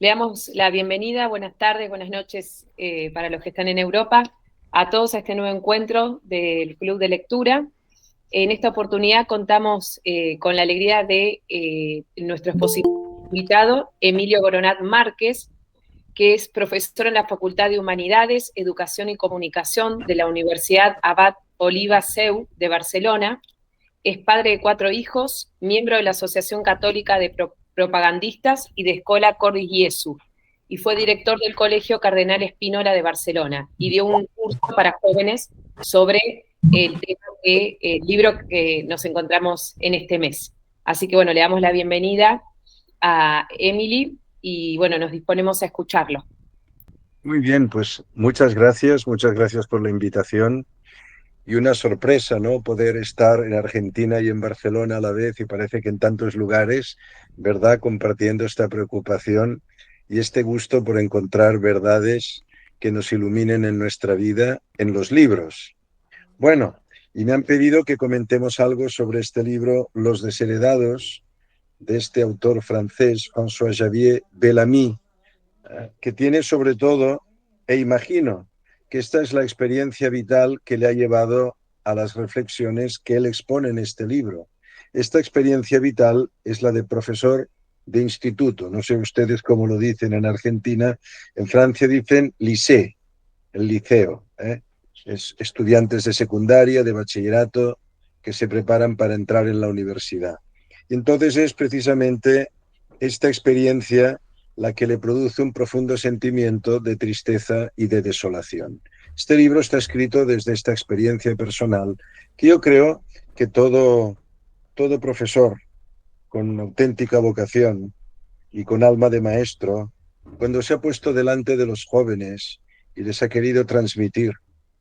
Le damos la bienvenida, buenas tardes, buenas noches para los que están en Europa, a todos a este nuevo encuentro del Club de Lectura. En esta oportunidad contamos con la alegría de nuestro expositor invitado, Emilio Goronat Márquez, que es profesor en la Facultad de Humanidades, Educación y Comunicación de la Universidad Abad Oliba Seu de Barcelona. Es padre de 4 hijos, miembro de la Asociación Católica de Propagandistas y de Escola Cordis Jesu, y fue director del Colegio Cardenal Espínola de Barcelona, y dio un curso para jóvenes sobre el tema del libro que nos encontramos en este mes. Así que bueno, le damos la bienvenida a Emily y bueno, nos disponemos a escucharlo. Muy bien, pues muchas gracias por la invitación y una sorpresa, ¿no? Poder estar en Argentina y en Barcelona a la vez y parece que en tantos lugares, ¿verdad? Compartiendo esta preocupación y este gusto por encontrar verdades que nos iluminen en nuestra vida en los libros. Bueno, y me han pedido que comentemos algo sobre este libro, Los desheredados, de este autor francés, François-Xavier Bellamy, que tiene sobre todo, e imagino que esta es la experiencia vital que le ha llevado a las reflexiones que él expone en este libro. Esta experiencia vital es la de profesor de instituto. No sé ustedes cómo lo dicen en Argentina. En Francia dicen lycée, el liceo. Es estudiantes de secundaria, de bachillerato, que se preparan para entrar en la universidad. Y entonces es precisamente esta experiencia la que le produce un profundo sentimiento de tristeza y de desolación. Este libro está escrito desde esta experiencia personal que yo creo que todo profesor con auténtica vocación y con alma de maestro, cuando se ha puesto delante de los jóvenes y les ha querido transmitir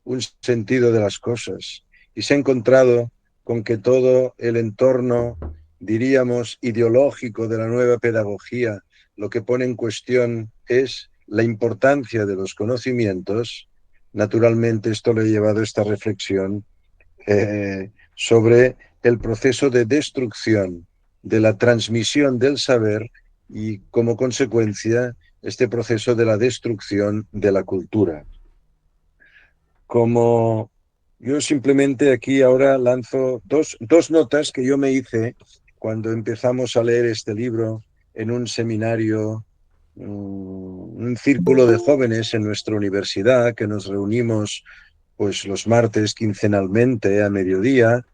un sentido de las cosas y se ha encontrado con que todo el entorno, diríamos, ideológico de la nueva pedagogía, lo que pone en cuestión es la importancia de los conocimientos, naturalmente esto le ha llevado a esta reflexión sobre el proceso de destrucción de la transmisión del saber y, como consecuencia, este proceso de la destrucción de la cultura. Como yo simplemente aquí ahora lanzo dos notas que yo me hice cuando empezamos a leer este libro en un seminario, un círculo de jóvenes en nuestra universidad que nos reunimos pues los martes quincenalmente a mediodía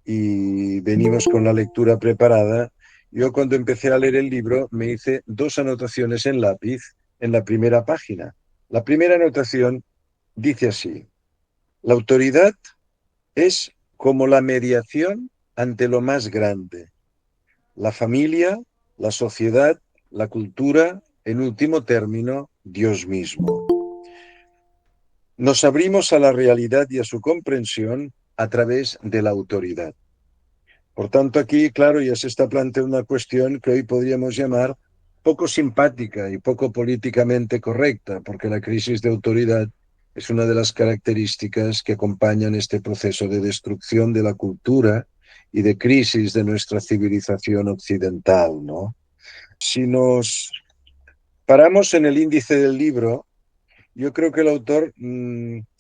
y venimos con la lectura preparada. Yo cuando empecé a leer el libro me hice 2 anotaciones en lápiz en la primera página. La primera anotación dice así: la autoridad es como la mediación ante lo más grande, la familia, la sociedad, la cultura, en último término, Dios mismo. Nos abrimos a la realidad y a su comprensión a través de la autoridad. Por tanto, aquí, claro, ya se está planteando una cuestión que hoy podríamos llamar poco simpática y poco políticamente correcta, porque la crisis de autoridad es una de las características que acompañan este proceso de destrucción de la cultura y de crisis de nuestra civilización occidental, ¿no? Si nos paramos en el índice del libro, yo creo que el autor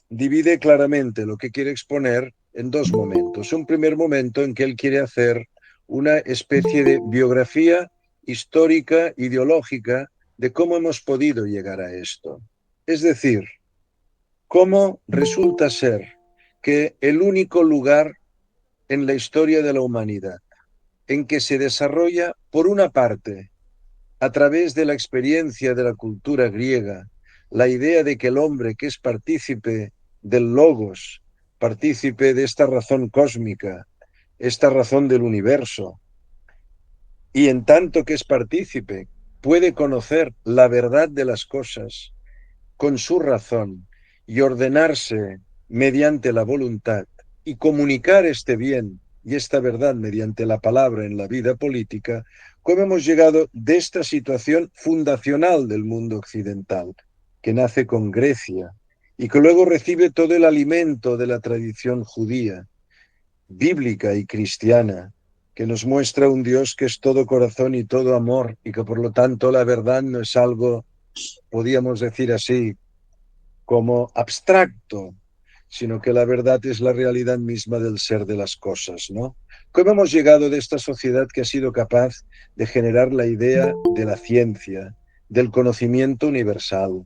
divide claramente lo que quiere exponer en 2 momentos. Un primer momento en que él quiere hacer una especie de biografía histórica, ideológica, de cómo hemos podido llegar a esto. Es decir, cómo resulta ser que el único lugar en la historia de la humanidad en que se desarrolla, por una parte, a través de la experiencia de la cultura griega, la idea de que el hombre que es partícipe del logos, partícipe de esta razón cósmica, esta razón del universo, y en tanto que es partícipe, puede conocer la verdad de las cosas con su razón y ordenarse mediante la voluntad y comunicar este bien y esta verdad mediante la palabra en la vida política, cómo hemos llegado de esta situación fundacional del mundo occidental, que nace con Grecia y que luego recibe todo el alimento de la tradición judía, bíblica y cristiana, que nos muestra un Dios que es todo corazón y todo amor, y que por lo tanto la verdad no es algo, podríamos decir así, como abstracto, sino que la verdad es la realidad misma del ser de las cosas, ¿no? ¿Cómo hemos llegado de esta sociedad que ha sido capaz de generar la idea de la ciencia, del conocimiento universal?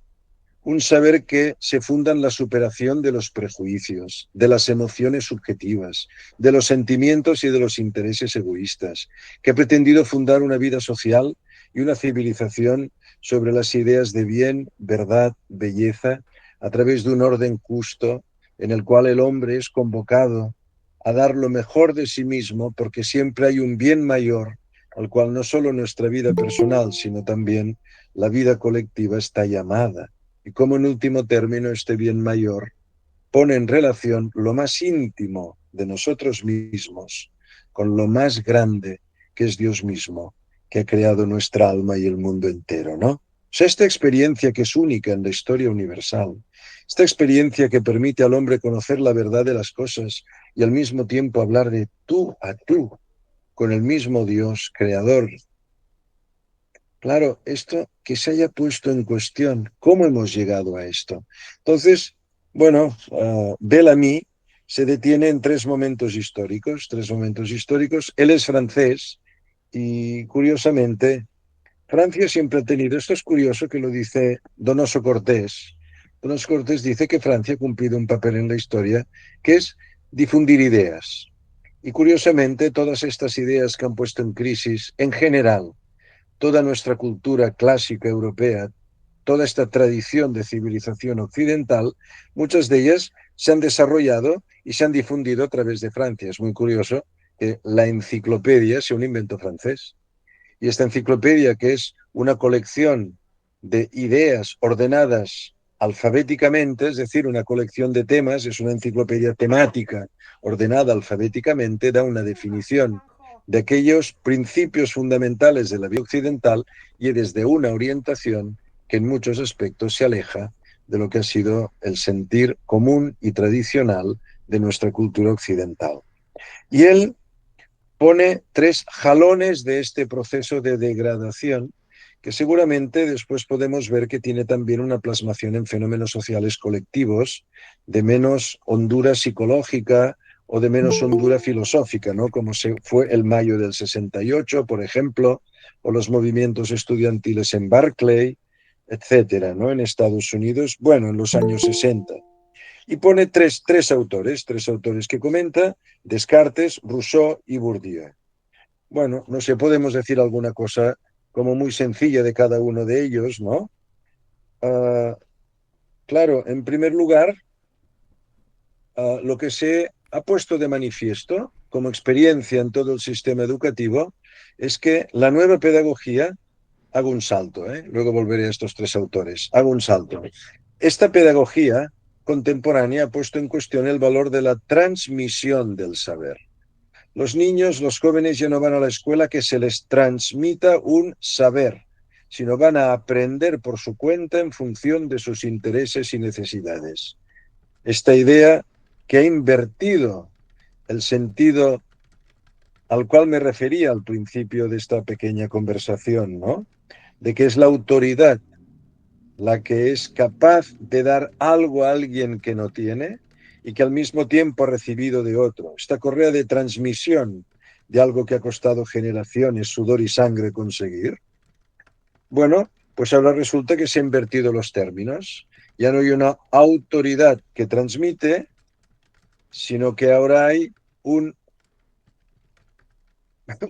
Un saber que se funda en la superación de los prejuicios, de las emociones subjetivas, de los sentimientos y de los intereses egoístas, que ha pretendido fundar una vida social y una civilización sobre las ideas de bien, verdad, belleza, a través de un orden justo en el cual el hombre es convocado a dar lo mejor de sí mismo, porque siempre hay un bien mayor al cual no solo nuestra vida personal, sino también la vida colectiva está llamada. Y como en último término este bien mayor pone en relación lo más íntimo de nosotros mismos con lo más grande que es Dios mismo, que ha creado nuestra alma y el mundo entero, ¿no? O sea, esta experiencia que es única en la historia universal, esta experiencia que permite al hombre conocer la verdad de las cosas y al mismo tiempo hablar de tú a tú con el mismo Dios creador. Claro, esto que se haya puesto en cuestión, ¿cómo hemos llegado a esto? Entonces, bueno, Bellamy se detiene en tres momentos históricos, tres momentos históricos. Él es francés y curiosamente, Francia siempre ha tenido, esto es curioso que lo dice Donoso Cortés. Donoso Cortés dice que Francia ha cumplido un papel en la historia que es difundir ideas. Y curiosamente, todas estas ideas que han puesto en crisis, en general, toda nuestra cultura clásica europea, toda esta tradición de civilización occidental, muchas de ellas se han desarrollado y se han difundido a través de Francia. Es muy curioso que la enciclopedia sea un invento francés. Y esta enciclopedia, que es una colección de ideas ordenadas alfabéticamente, es decir, una colección de temas, es una enciclopedia temática ordenada alfabéticamente, da una definición de aquellos principios fundamentales de la vida occidental y desde una orientación que en muchos aspectos se aleja de lo que ha sido el sentir común y tradicional de nuestra cultura occidental. Y él pone tres jalones de este proceso de degradación que seguramente después podemos ver que tiene también una plasmación en fenómenos sociales colectivos de menos hondura psicológica o de menos hondura filosófica, ¿no? Como fue el mayo del 68, por ejemplo, o los movimientos estudiantiles en Berkeley, etcétera, ¿no? En Estados Unidos, bueno, en los años 60. Y pone tres autores que comenta, Descartes, Rousseau y Bourdieu. Bueno, no sé, podemos decir alguna cosa como muy sencilla de cada uno de ellos, ¿no? Uh, claro, en primer lugar, lo que se ha puesto de manifiesto como experiencia en todo el sistema educativo es que la nueva pedagogía, hago un salto, luego volveré a estos tres autores, hago un salto. Esta pedagogía contemporánea ha puesto en cuestión el valor de la transmisión del saber. Los niños, los jóvenes ya no van a la escuela que se les transmita un saber, sino van a aprender por su cuenta en función de sus intereses y necesidades. Esta idea que ha invertido el sentido al cual me refería al principio de esta pequeña conversación, ¿no? De que es la autoridad la que es capaz de dar algo a alguien que no tiene y que al mismo tiempo ha recibido de otro. Esta correa de transmisión de algo que ha costado generaciones, sudor y sangre conseguir. Bueno, pues ahora resulta que se han invertido los términos. Ya no hay una autoridad que transmite, sino que ahora hay un,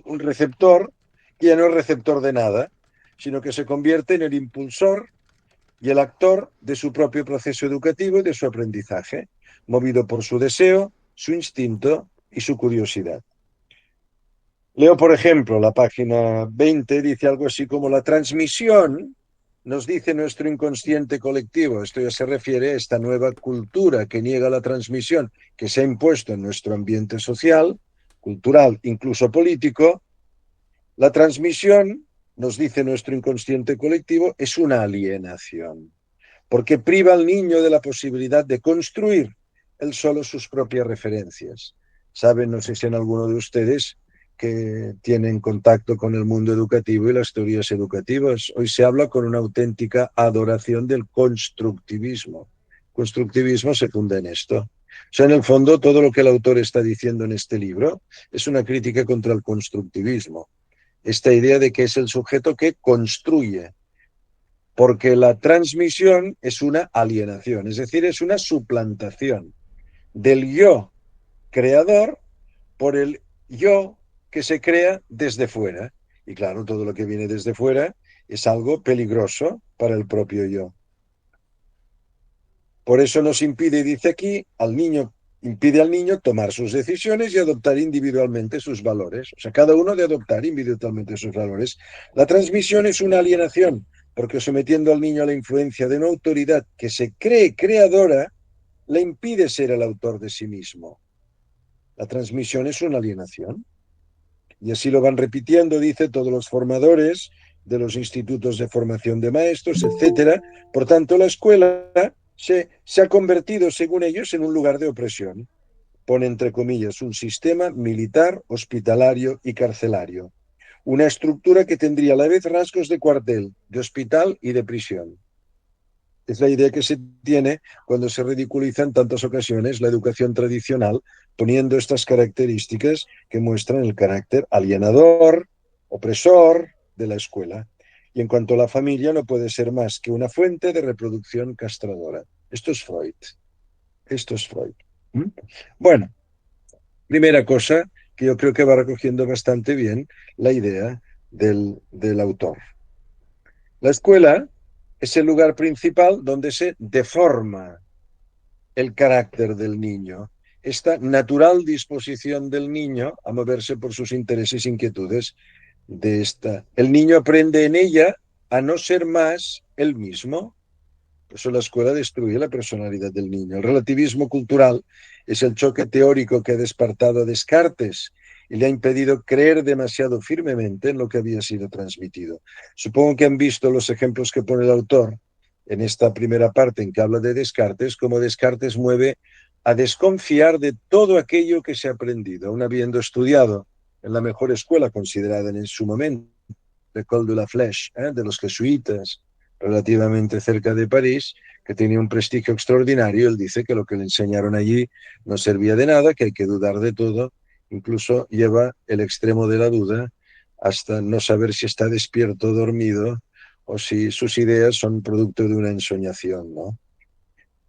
un receptor que ya no es receptor de nada, sino que se convierte en el impulsor y el actor de su propio proceso educativo y de su aprendizaje, movido por su deseo, su instinto y su curiosidad. Leo, por ejemplo, la página 20, dice algo así como la transmisión, nos dice nuestro inconsciente colectivo, esto ya se refiere a esta nueva cultura que niega la transmisión, que se ha impuesto en nuestro ambiente social, cultural, incluso político. La transmisión, nos dice nuestro inconsciente colectivo, es una alienación, porque priva al niño de la posibilidad de construir él solo sus propias referencias. Saben, no sé si en alguno de ustedes, que tienen contacto con el mundo educativo y las teorías educativas. Hoy se habla con una auténtica adoración del constructivismo. Constructivismo se funda en esto. O sea, en el fondo, todo lo que el autor está diciendo en este libro es una crítica contra el constructivismo. Esta idea de que es el sujeto que construye, porque la transmisión es una alienación, es decir, es una suplantación del yo creador por el yo que se crea desde fuera. Y claro, todo lo que viene desde fuera es algo peligroso para el propio yo. Por eso nos impide, dice aquí, impide al niño tomar sus decisiones y adoptar individualmente sus valores. O sea, cada uno de adoptar individualmente sus valores. La transmisión es una alienación, porque sometiendo al niño a la influencia de una autoridad que se cree creadora, le impide ser el autor de sí mismo. La transmisión es una alienación. Y así lo van repitiendo, dice, todos los formadores de los institutos de formación de maestros, etcétera. Por tanto, la escuela se ha convertido, según ellos, en un lugar de opresión. Pone entre comillas un sistema militar, hospitalario y carcelario. Una estructura que tendría a la vez rasgos de cuartel, de hospital y de prisión. Es la idea que se tiene cuando se ridiculiza en tantas ocasiones la educación tradicional, poniendo estas características que muestran el carácter alienador, opresor de la escuela. Y en cuanto a la familia, no puede ser más que una fuente de reproducción castradora. Esto es Freud. Esto es Freud. ¿Mm? Bueno, primera cosa que yo creo que va recogiendo bastante bien la idea del autor. La escuela es el lugar principal donde se deforma el carácter del niño, esta natural disposición del niño a moverse por sus intereses e inquietudes de esta. El niño aprende en ella a no ser más él mismo. Por eso la escuela destruye la personalidad del niño. El relativismo cultural es el choque teórico que ha despertado a Descartes y le ha impedido creer demasiado firmemente en lo que había sido transmitido. Supongo que han visto los ejemplos que pone el autor en esta primera parte en que habla de Descartes, cómo Descartes mueve a desconfiar de todo aquello que se ha aprendido, aun habiendo estudiado en la mejor escuela considerada en su momento, l'École de la Flèche, de los jesuitas, relativamente cerca de París, que tenía un prestigio extraordinario. Él dice que lo que le enseñaron allí no servía de nada, que hay que dudar de todo, incluso lleva el extremo de la duda hasta no saber si está despierto o dormido o si sus ideas son producto de una ensoñación, ¿no?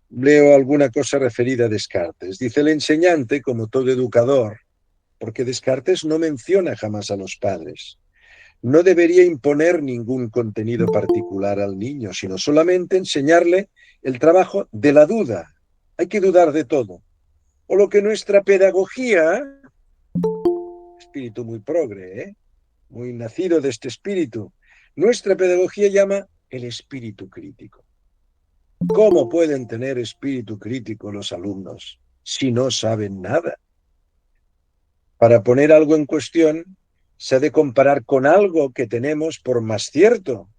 Leo alguna cosa referida a Descartes. Dice el enseñante, como todo educador, porque Descartes no menciona jamás a los padres, no debería imponer ningún contenido particular al niño, sino solamente enseñarle el trabajo de la duda. Hay que dudar de todo. O lo que nuestra pedagogía, espíritu muy progre, muy nacido de este espíritu, nuestra pedagogía llama el espíritu crítico. ¿Cómo pueden tener espíritu crítico los alumnos si no saben nada? Para poner algo en cuestión, se ha de comparar con algo que tenemos por más cierto,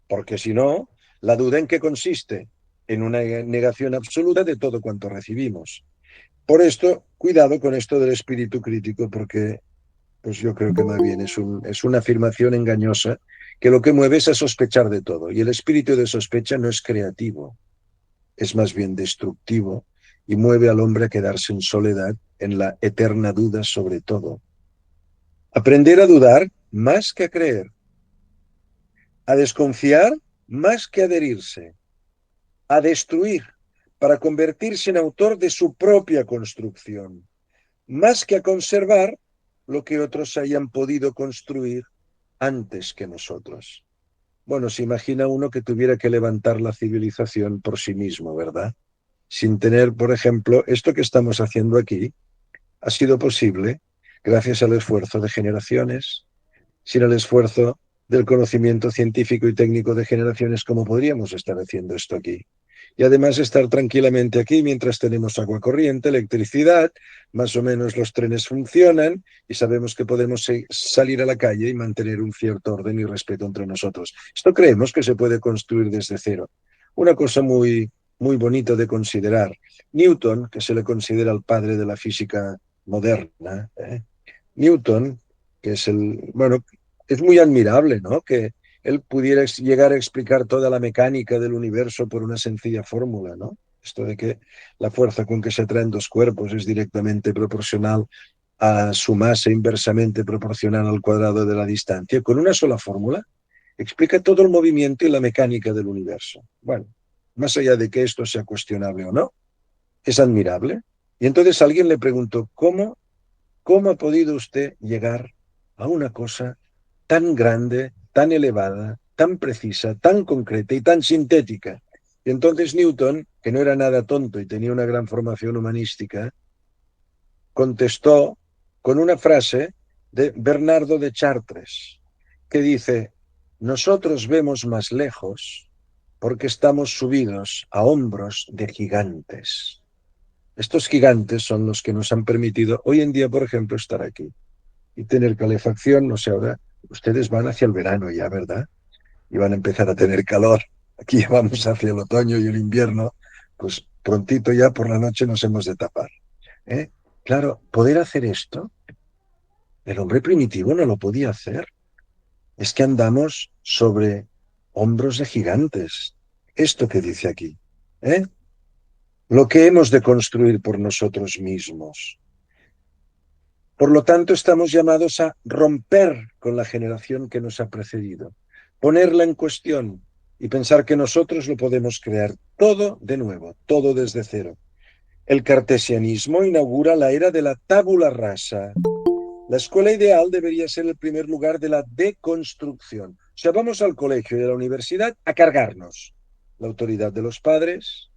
porque si no, la duda en qué consiste, en una negación absoluta de todo cuanto recibimos. Por esto, cuidado con esto del espíritu crítico, porque pues yo creo que más bien es una afirmación engañosa que lo que mueve es a sospechar de todo. Y el espíritu de sospecha no es creativo, es más bien destructivo y mueve al hombre a quedarse en soledad, en la eterna duda sobre todo. Aprender a dudar más que a creer, a desconfiar más que a adherirse, a destruir para convertirse en autor de su propia construcción, más que a conservar lo que otros hayan podido construir antes que nosotros. Bueno, se imagina uno que tuviera que levantar la civilización por sí mismo, ¿verdad? Sin tener, por ejemplo, esto que estamos haciendo aquí ha sido posible gracias al esfuerzo de generaciones. Sin el esfuerzo del conocimiento científico y técnico de generaciones, ¿cómo podríamos estar haciendo esto aquí? Y además estar tranquilamente aquí mientras tenemos agua corriente, electricidad, más o menos los trenes funcionan y sabemos que podemos salir a la calle y mantener un cierto orden y respeto entre nosotros. Esto creemos que se puede construir desde cero. Una cosa muy, muy bonita de considerar. Newton, que se le considera el padre de la física moderna, Newton que es bueno, es muy admirable, ¿no? Que él pudiera llegar a explicar toda la mecánica del universo por una sencilla fórmula, ¿no? Esto de que la fuerza con que se atraen dos cuerpos es directamente proporcional a su masa, inversamente proporcional al cuadrado de la distancia. Con una sola fórmula explica todo el movimiento y la mecánica del universo. Bueno, más allá de que esto sea cuestionable o no, es admirable. Y entonces alguien le preguntó, ¿cómo ha podido usted llegar a una cosa tan grande, tan elevada, tan precisa, tan concreta y tan sintética? Y entonces Newton, que no era nada tonto y tenía una gran formación humanística, contestó con una frase de Bernardo de Chartres, que dice, nosotros vemos más lejos porque estamos subidos a hombros de gigantes. Estos gigantes son los que nos han permitido hoy en día, por ejemplo, estar aquí y tener calefacción. No sé, ahora ustedes van hacia el verano ya, ¿verdad? Y van a empezar a tener calor. Aquí ya vamos hacia el otoño y el invierno, pues prontito ya por la noche nos hemos de tapar. ¿Eh? Claro, poder hacer esto, el hombre primitivo no lo podía hacer. Es que andamos sobre hombros de gigantes. Esto que dice aquí, ¿eh? Lo que hemos de construir por nosotros mismos. Por lo tanto, estamos llamados a romper con la generación que nos ha precedido, ponerla en cuestión y pensar que nosotros lo podemos crear todo de nuevo, todo desde cero. El cartesianismo inaugura la era de la tabula rasa. La escuela ideal debería ser el primer lugar de la deconstrucción. O sea, vamos al colegio y a la universidad a cargarnos la autoridad de los padres,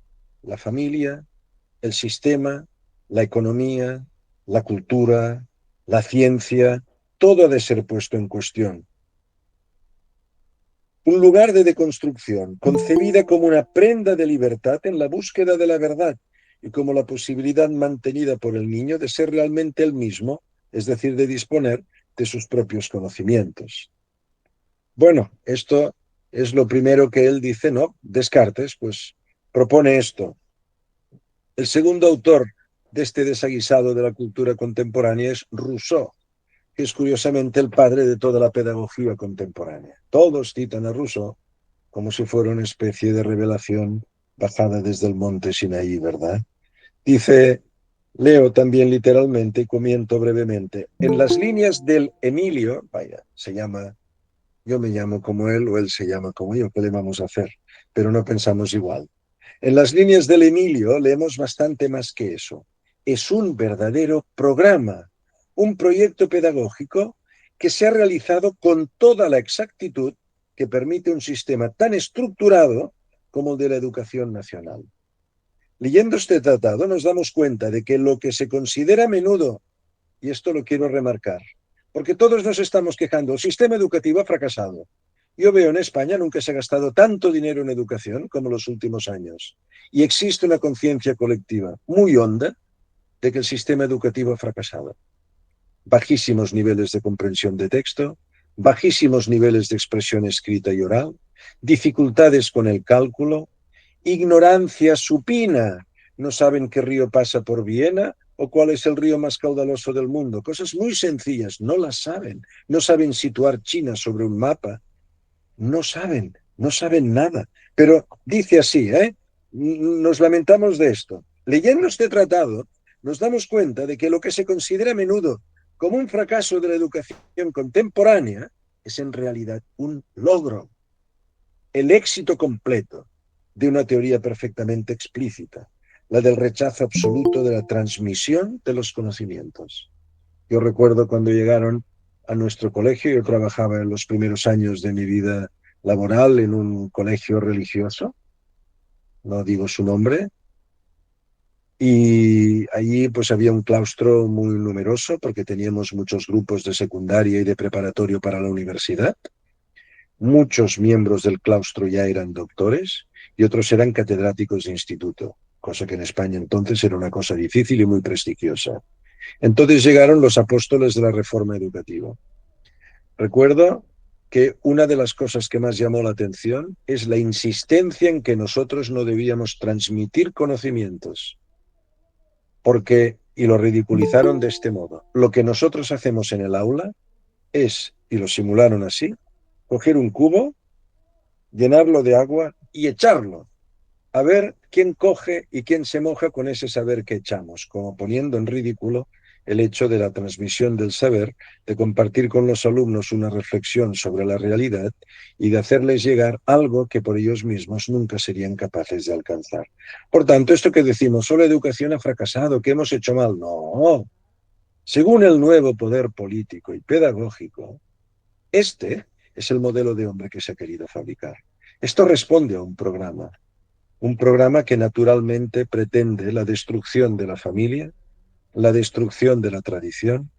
la familia, el sistema, la economía, la cultura, la ciencia, todo ha de ser puesto en cuestión. Un lugar de deconstrucción, concebida como una prenda de libertad en la búsqueda de la verdad y como la posibilidad mantenida por el niño de ser realmente él mismo, es decir, de disponer de sus propios conocimientos. Bueno, esto es lo primero que él dice, ¿no? Descartes, pues propone esto. El segundo autor de este desaguisado de la cultura contemporánea es Rousseau, que es curiosamente el padre de toda la pedagogía contemporánea. Todos citan a Rousseau como si fuera una especie de revelación bajada desde el monte Sinaí, ¿verdad? Dice, leo también literalmente y comiento brevemente, en las líneas del Emilio, vaya, se llama, yo me llamo como él o él se llama como yo, ¿qué le vamos a hacer? Pero no pensamos igual. En las líneas del Emilio leemos bastante más que eso. Es un verdadero programa, un proyecto pedagógico que se ha realizado con toda la exactitud que permite un sistema tan estructurado como el de la educación nacional. Leyendo este tratado nos damos cuenta de que lo que se considera a menudo, y esto lo quiero remarcar, porque todos nos estamos quejando, el sistema educativo ha fracasado. Yo veo en España nunca se ha gastado tanto dinero en educación como en los últimos años. Y existe una conciencia colectiva muy honda de que el sistema educativo ha fracasado. Bajísimos niveles de comprensión de texto, bajísimos niveles de expresión escrita y oral, dificultades con el cálculo, ignorancia supina. No saben qué río pasa por Viena o cuál es el río más caudaloso del mundo. Cosas muy sencillas, no las saben. No saben situar China sobre un mapa. No saben nada. Pero dice así, ¿eh? Nos lamentamos de esto. Leyendo este tratado, nos damos cuenta de que lo que se considera a menudo como un fracaso de la educación contemporánea es en realidad un logro, el éxito completo de una teoría perfectamente explícita, la del rechazo absoluto de la transmisión de los conocimientos. Yo recuerdo cuando llegaron a nuestro colegio, yo trabajaba en los primeros años de mi vida laboral en un colegio religioso, no digo su nombre, y allí pues había un claustro muy numeroso porque teníamos muchos grupos de secundaria y de preparatorio para la universidad. Muchos miembros del claustro ya eran doctores y otros eran catedráticos de instituto, cosa que en España entonces era una cosa difícil y muy prestigiosa. Entonces llegaron los apóstoles de la reforma educativa. Recuerdo que una de las cosas que más llamó la atención es la insistencia en que nosotros no debíamos transmitir conocimientos, porque, y lo ridiculizaron de este modo, lo que nosotros hacemos en el aula es, y lo simularon así, coger un cubo, llenarlo de agua y echarlo. A ver quién coge y quién se moja con ese saber que echamos, como poniendo en ridículo el hecho de la transmisión del saber, de compartir con los alumnos una reflexión sobre la realidad y de hacerles llegar algo que por ellos mismos nunca serían capaces de alcanzar. Por tanto, esto que decimos, solo educación ha fracasado, que hemos hecho mal, no. Según el nuevo poder político y pedagógico, este es el modelo de hombre que se ha querido fabricar. Esto responde a un programa que naturalmente pretende la destrucción de la familia, la destrucción de la tradición,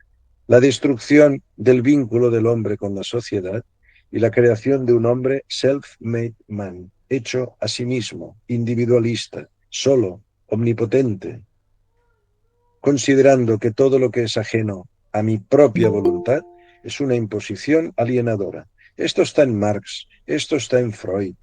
la destrucción del vínculo del hombre con la sociedad y la creación de un hombre self-made man, hecho a sí mismo, individualista, solo, omnipotente, considerando que todo lo que es ajeno a mi propia voluntad es una imposición alienadora. Esto está en Marx, esto está en Freud,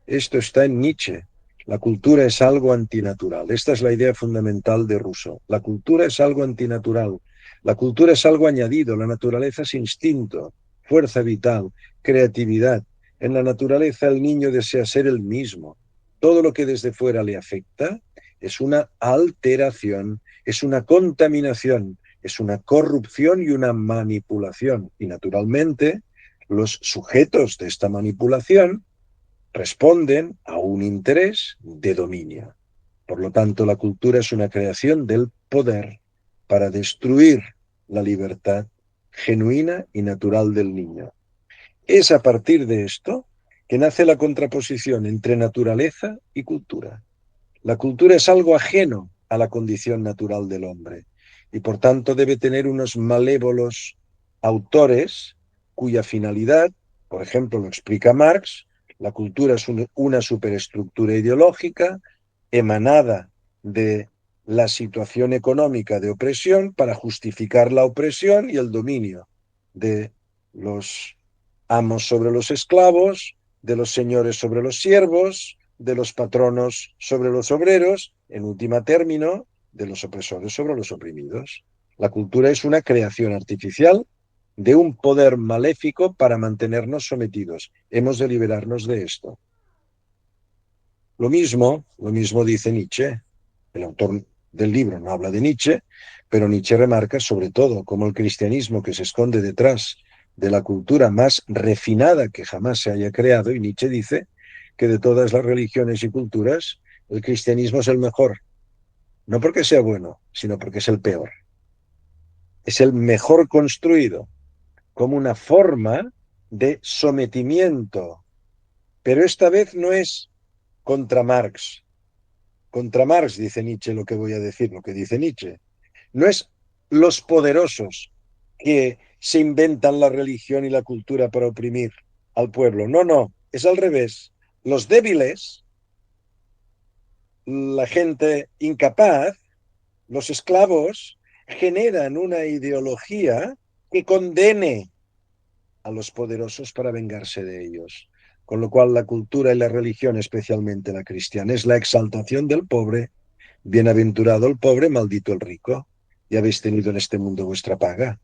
esto está en Nietzsche. La cultura es algo antinatural. Esta es la idea fundamental de Rousseau. La cultura es algo antinatural. La cultura es algo añadido. La naturaleza es instinto, fuerza vital, creatividad. En la naturaleza el niño desea ser el mismo. Todo lo que desde fuera le afecta es una alteración, es una contaminación, es una corrupción y una manipulación. Y naturalmente los sujetos de esta manipulación responden a un interés de dominio. Por lo tanto, la cultura es una creación del poder para destruir la libertad genuina y natural del niño. Es a partir de esto que nace la contraposición entre naturaleza y cultura. La cultura es algo ajeno a la condición natural del hombre y por tanto debe tener unos malévolos autores cuya finalidad, por ejemplo, lo explica Marx, la cultura es una superestructura ideológica emanada de la situación económica de opresión para justificar la opresión y el dominio de los amos sobre los esclavos, de los señores sobre los siervos, de los patronos sobre los obreros, en última término, de los opresores sobre los oprimidos. La cultura es una creación artificial de un poder maléfico para mantenernos sometidos. Hemos de liberarnos de esto. Lo mismo dice Nietzsche. El autor del libro no habla de Nietzsche, pero Nietzsche remarca sobre todo cómo el cristianismo que se esconde detrás de la cultura más refinada que jamás se haya creado, y Nietzsche dice que de todas las religiones y culturas, el cristianismo es el mejor, no porque sea bueno, sino porque es el peor. Es el mejor construido como una forma de sometimiento, pero esta vez no es contra Marx. Contra Marx, dice Nietzsche, lo que voy a decir, lo que dice Nietzsche. No es los poderosos que se inventan la religión y la cultura para oprimir al pueblo. No, no, es al revés. Los débiles, la gente incapaz, los esclavos, generan una ideología que condene a los poderosos para vengarse de ellos. Con lo cual la cultura y la religión, especialmente la cristiana, es la exaltación del pobre. Bienaventurado el pobre, maldito el rico. Ya habéis tenido en este mundo vuestra paga,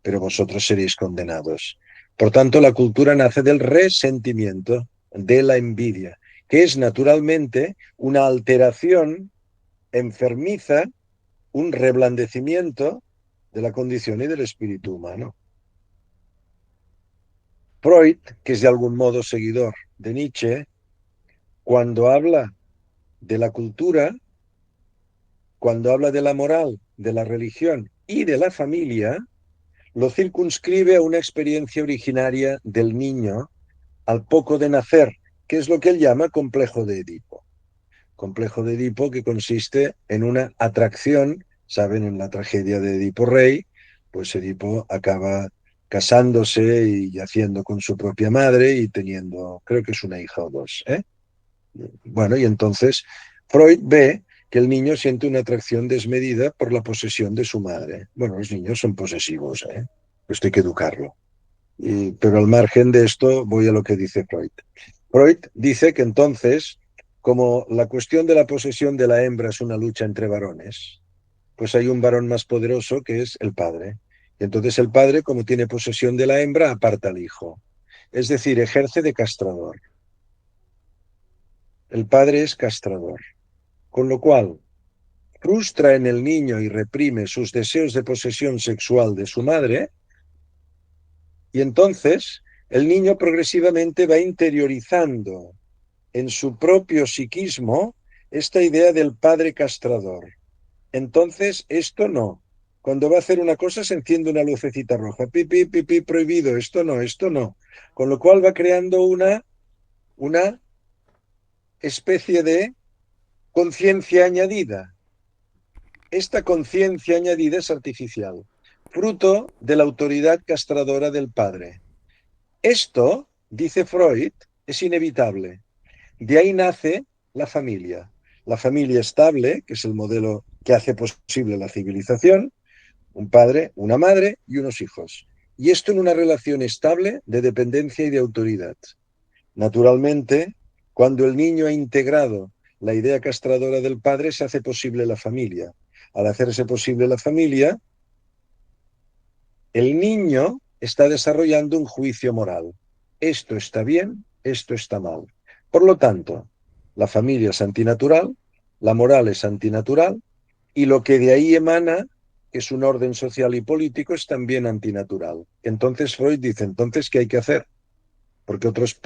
pero vosotros seréis condenados. Por tanto, la cultura nace del resentimiento, de la envidia, que es naturalmente una alteración enfermiza, un reblandecimiento de la condición y del espíritu humano. Freud, que es de algún modo seguidor de Nietzsche, cuando habla de la cultura, cuando habla de la moral, de la religión y de la familia, lo circunscribe a una experiencia originaria del niño al poco de nacer, que es lo que él llama complejo de Edipo. Complejo de Edipo que consiste en una atracción, saben, en la tragedia de Edipo Rey, pues Edipo acaba casándose y haciendo con su propia madre y teniendo, creo que es una hija o dos, ¿eh? Bueno, y entonces Freud ve que el niño siente una atracción desmedida por la posesión de su madre. Bueno, los niños son posesivos, ¿eh? Esto hay que educarlo. Pero al margen de esto, voy a lo que dice Freud. Freud dice que entonces, como la cuestión de la posesión de la hembra es una lucha entre varones, pues hay un varón más poderoso que es el padre. Y entonces el padre, como tiene posesión de la hembra, aparta al hijo. Es decir, ejerce de castrador. El padre es castrador. Con lo cual, frustra en el niño y reprime sus deseos de posesión sexual de su madre, y entonces el niño progresivamente va interiorizando en su propio psiquismo esta idea del padre castrador. Entonces, esto no. Cuando va a hacer una cosa se enciende una lucecita roja. Pipi, pipi, prohibido. Esto no, esto no. Con lo cual va creando una especie de conciencia añadida. Esta conciencia añadida es artificial, fruto de la autoridad castradora del padre. Esto, dice Freud, es inevitable. De ahí nace la familia estable, que es el modelo que hace posible la civilización, un padre, una madre y unos hijos. Y esto en una relación estable de dependencia y de autoridad. Naturalmente, cuando el niño ha integrado la idea castradora del padre, se hace posible la familia. Al hacerse posible la familia, el niño está desarrollando un juicio moral. Esto está bien, esto está mal. Por lo tanto, la familia es antinatural, la moral es antinatural, y lo que de ahí emana, que es un orden social y político, es también antinatural. Entonces Freud dice, entonces, ¿qué hay que hacer? Porque otros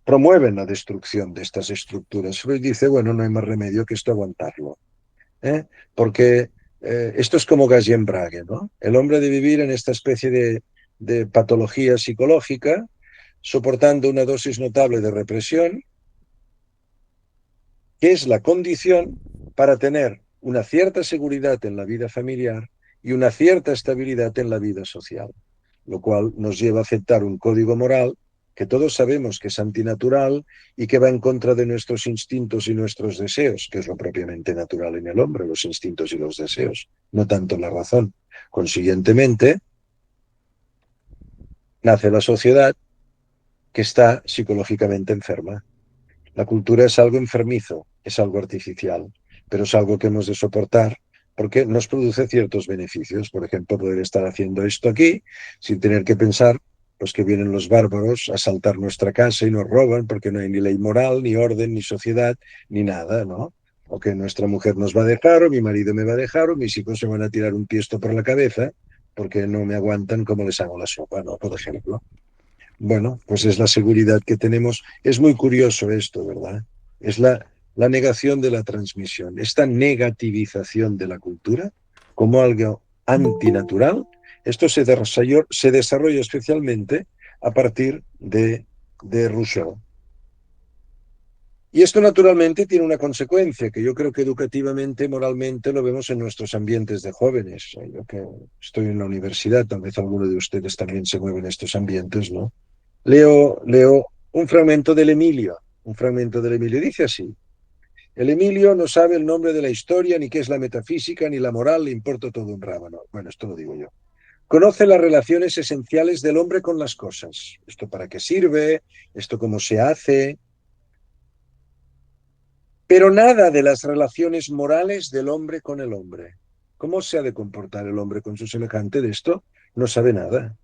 promueven la destrucción de estas estructuras. Freud dice, bueno, no hay más remedio que esto aguantarlo. ¿Eh? Porque esto es como Brague, ¿no? El hombre de vivir en esta especie de patología psicológica, soportando una dosis notable de represión, que es la condición para tener una cierta seguridad en la vida familiar y una cierta estabilidad en la vida social, lo cual nos lleva a aceptar un código moral que todos sabemos que es antinatural y que va en contra de nuestros instintos y nuestros deseos, que es lo propiamente natural en el hombre, los instintos y los deseos, no tanto la razón. Consiguientemente, nace la sociedad que está psicológicamente enferma. La cultura es algo enfermizo, es algo artificial, pero es algo que hemos de soportar porque nos produce ciertos beneficios. Por ejemplo, poder estar haciendo esto aquí sin tener que pensar pues que vienen los bárbaros a asaltar nuestra casa y nos roban porque no hay ni ley moral, ni orden, ni sociedad, ni nada, ¿no? O que nuestra mujer nos va a dejar, o mi marido me va a dejar, o mis hijos se van a tirar un tiesto por la cabeza porque no me aguantan como les hago la sopa, ¿no? Por ejemplo. Bueno, pues es la seguridad que tenemos. Es muy curioso esto, ¿verdad? Es la negación de la transmisión, esta negativización de la cultura como algo antinatural. Esto se desarrolla especialmente a partir de Rousseau. Y esto naturalmente tiene una consecuencia que yo creo que educativamente, moralmente, lo vemos en nuestros ambientes de jóvenes. Yo que estoy en la universidad, tal vez alguno de ustedes también se mueve en estos ambientes, ¿no? Leo un fragmento del Emilio. Un fragmento del Emilio. Dice así: el Emilio no sabe el nombre de la historia, ni qué es la metafísica, ni la moral, le importa todo un rábano. Bueno, esto lo digo yo. Conoce las relaciones esenciales del hombre con las cosas. Esto para qué sirve, esto cómo se hace, pero nada de las relaciones morales del hombre con el hombre. ¿Cómo se ha de comportar el hombre con su semejante? De esto no sabe nada.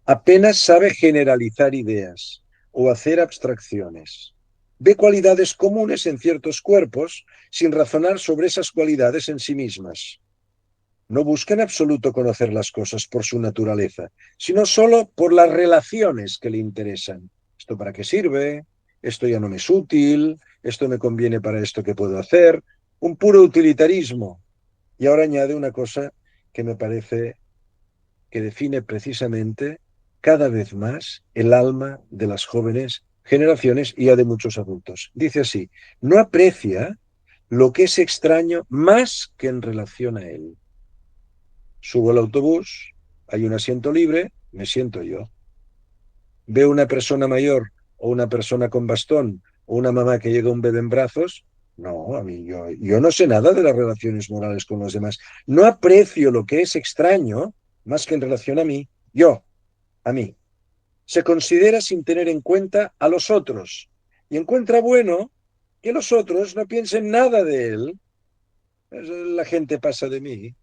Apenas sabe generalizar ideas o hacer abstracciones. Ve cualidades comunes en ciertos cuerpos sin razonar sobre esas cualidades en sí mismas. No busca en absoluto conocer las cosas por su naturaleza, sino solo por las relaciones que le interesan. ¿Esto para qué sirve? Esto ya no me es útil, esto me conviene para esto que puedo hacer. Un puro utilitarismo. Y ahora añade una cosa que me parece que define precisamente cada vez más el alma de las jóvenes generaciones y ya de muchos adultos. Dice así: no aprecia lo que es extraño más que en relación a él. Subo al autobús, hay un asiento libre, me siento yo. Veo una persona mayor o una persona con bastón o una mamá que llega un bebé en brazos. No, a mí yo no sé nada de las relaciones morales con los demás. No aprecio lo que es extraño más que en relación a mí. Yo, a mí. Se considera sin tener en cuenta a los otros y encuentra bueno que los otros no piensen nada de él. La gente pasa de mí.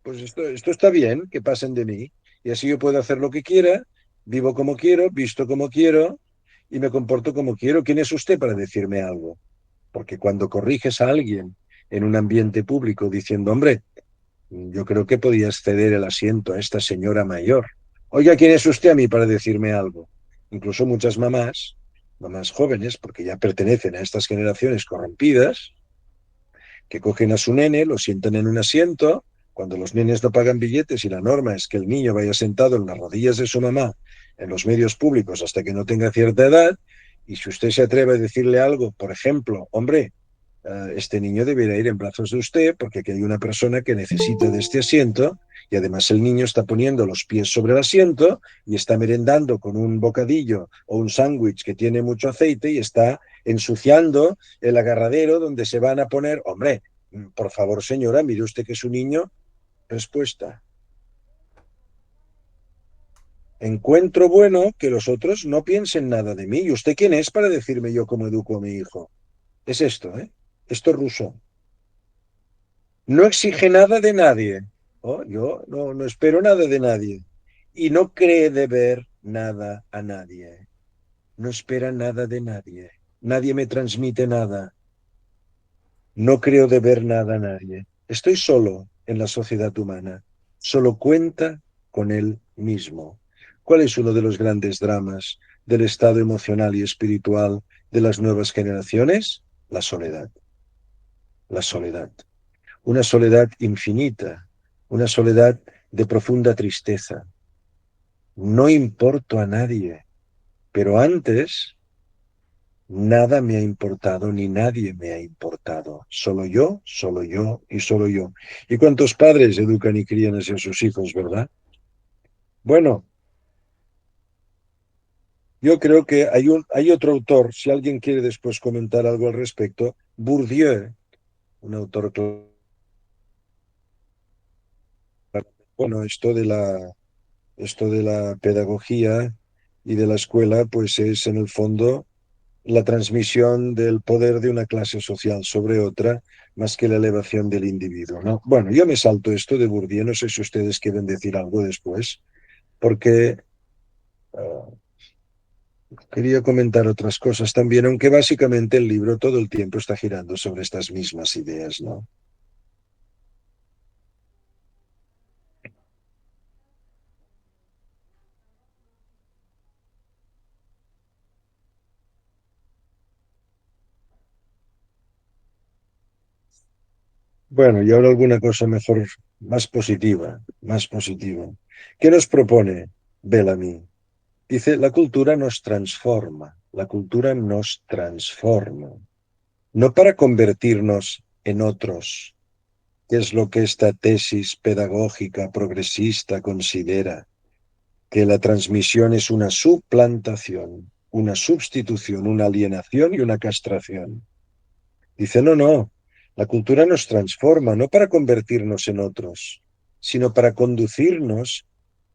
pues esto está bien, que pasen de mí. Y así yo puedo hacer lo que quiera, vivo como quiero, visto como quiero y me comporto como quiero. ¿Quién es usted para decirme algo? Porque cuando corriges a alguien en un ambiente público diciendo, hombre, yo creo que podías ceder el asiento a esta señora mayor. Oiga, ¿quién es usted a mí para decirme algo? Incluso muchas mamás, mamás jóvenes, porque ya pertenecen a estas generaciones corrompidas, que cogen a su nene, lo sientan en un asiento, cuando los nenes no pagan billetes y la norma es que el niño vaya sentado en las rodillas de su mamá en los medios públicos hasta que no tenga cierta edad, y si usted se atreve a decirle algo, por ejemplo, hombre, este niño debería ir en brazos de usted porque aquí hay una persona que necesita de este asiento y además el niño está poniendo los pies sobre el asiento y está merendando con un bocadillo o un sándwich que tiene mucho aceite y está ensuciando el agarradero donde se van a poner, hombre, por favor señora, mire usted que es un niño. Respuesta: encuentro bueno que los otros no piensen nada de mí. ¿Y usted quién es para decirme yo cómo educo a mi hijo? Es esto, ¿eh? Esto es ruso. No exige nada de nadie. Oh, yo no espero nada de nadie. Y no cree deber nada a nadie. No espera nada de nadie. Nadie me transmite nada. No creo deber nada a nadie. Estoy solo en la sociedad humana. Solo cuenta con él mismo. ¿Cuál es uno de los grandes dramas del estado emocional y espiritual de las nuevas generaciones? La soledad. La soledad. Una soledad infinita, una soledad de profunda tristeza. No importo a nadie, pero antes nada me ha importado ni nadie me ha importado. Solo yo y solo yo. ¿Y cuántos padres educan y crían así a sus hijos, verdad? Bueno, yo creo que hay otro autor, si alguien quiere después comentar algo al respecto, Bourdieu, un autor, bueno, esto de la pedagogía y de la escuela, pues es en el fondo la transmisión del poder de una clase social sobre otra, más que la elevación del individuo, ¿no? Bueno, yo me salto esto de Bourdieu, no sé si ustedes quieren decir algo después, porque quería comentar otras cosas también, aunque básicamente el libro todo el tiempo está girando sobre estas mismas ideas, ¿no? Bueno, y ahora alguna cosa mejor, más positiva, más positiva. ¿Qué nos propone Bellamy? Dice, la cultura nos transforma, la cultura nos transforma, no para convertirnos en otros, que es lo que esta tesis pedagógica progresista considera, que la transmisión es una suplantación, una sustitución, una alienación y una castración. Dice, no, no, la cultura nos transforma, no para convertirnos en otros, sino para conducirnos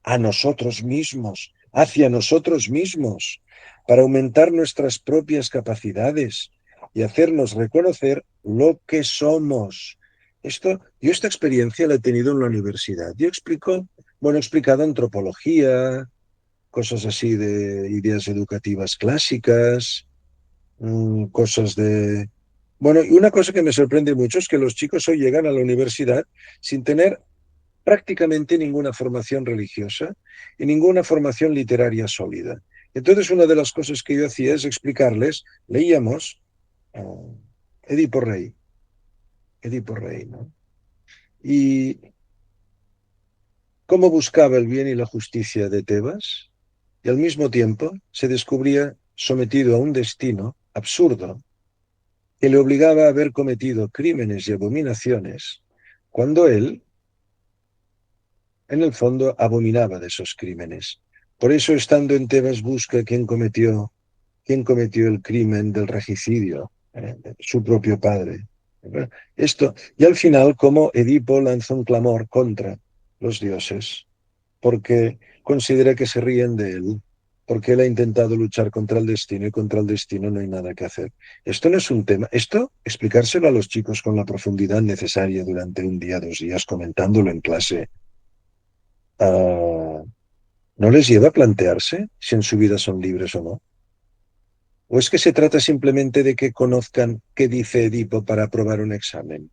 a nosotros mismos, hacia nosotros mismos, para aumentar nuestras propias capacidades y hacernos reconocer lo que somos. Yo esta experiencia la he tenido en la universidad. Yo explico, bueno, he explicado antropología, cosas así de ideas educativas clásicas, cosas de... Bueno, y una cosa que me sorprende mucho es que los chicos hoy llegan a la universidad sin tener prácticamente ninguna formación religiosa y ninguna formación literaria sólida. Entonces, una de las cosas que yo hacía es explicarles, leíamos Edipo Rey, Edipo Rey, ¿no? Y cómo buscaba el bien y la justicia de Tebas y al mismo tiempo se descubría sometido a un destino absurdo que le obligaba a haber cometido crímenes y abominaciones cuando él, en el fondo, abominaba de esos crímenes. Por eso, estando en Tebas, busca quién cometió el crimen del regicidio, su propio padre. Esto, y al final, como Edipo lanza un clamor contra los dioses, porque considera que se ríen de él. porque él ha intentado luchar contra el destino y contra el destino no hay nada que hacer. Esto no es un tema. Esto, explicárselo a los chicos con la profundidad necesaria durante un día, 2 días, comentándolo en clase, ah, ¿no les lleva a plantearse si en su vida son libres o no? ¿O es que se trata simplemente de que conozcan qué dice Edipo para aprobar un examen?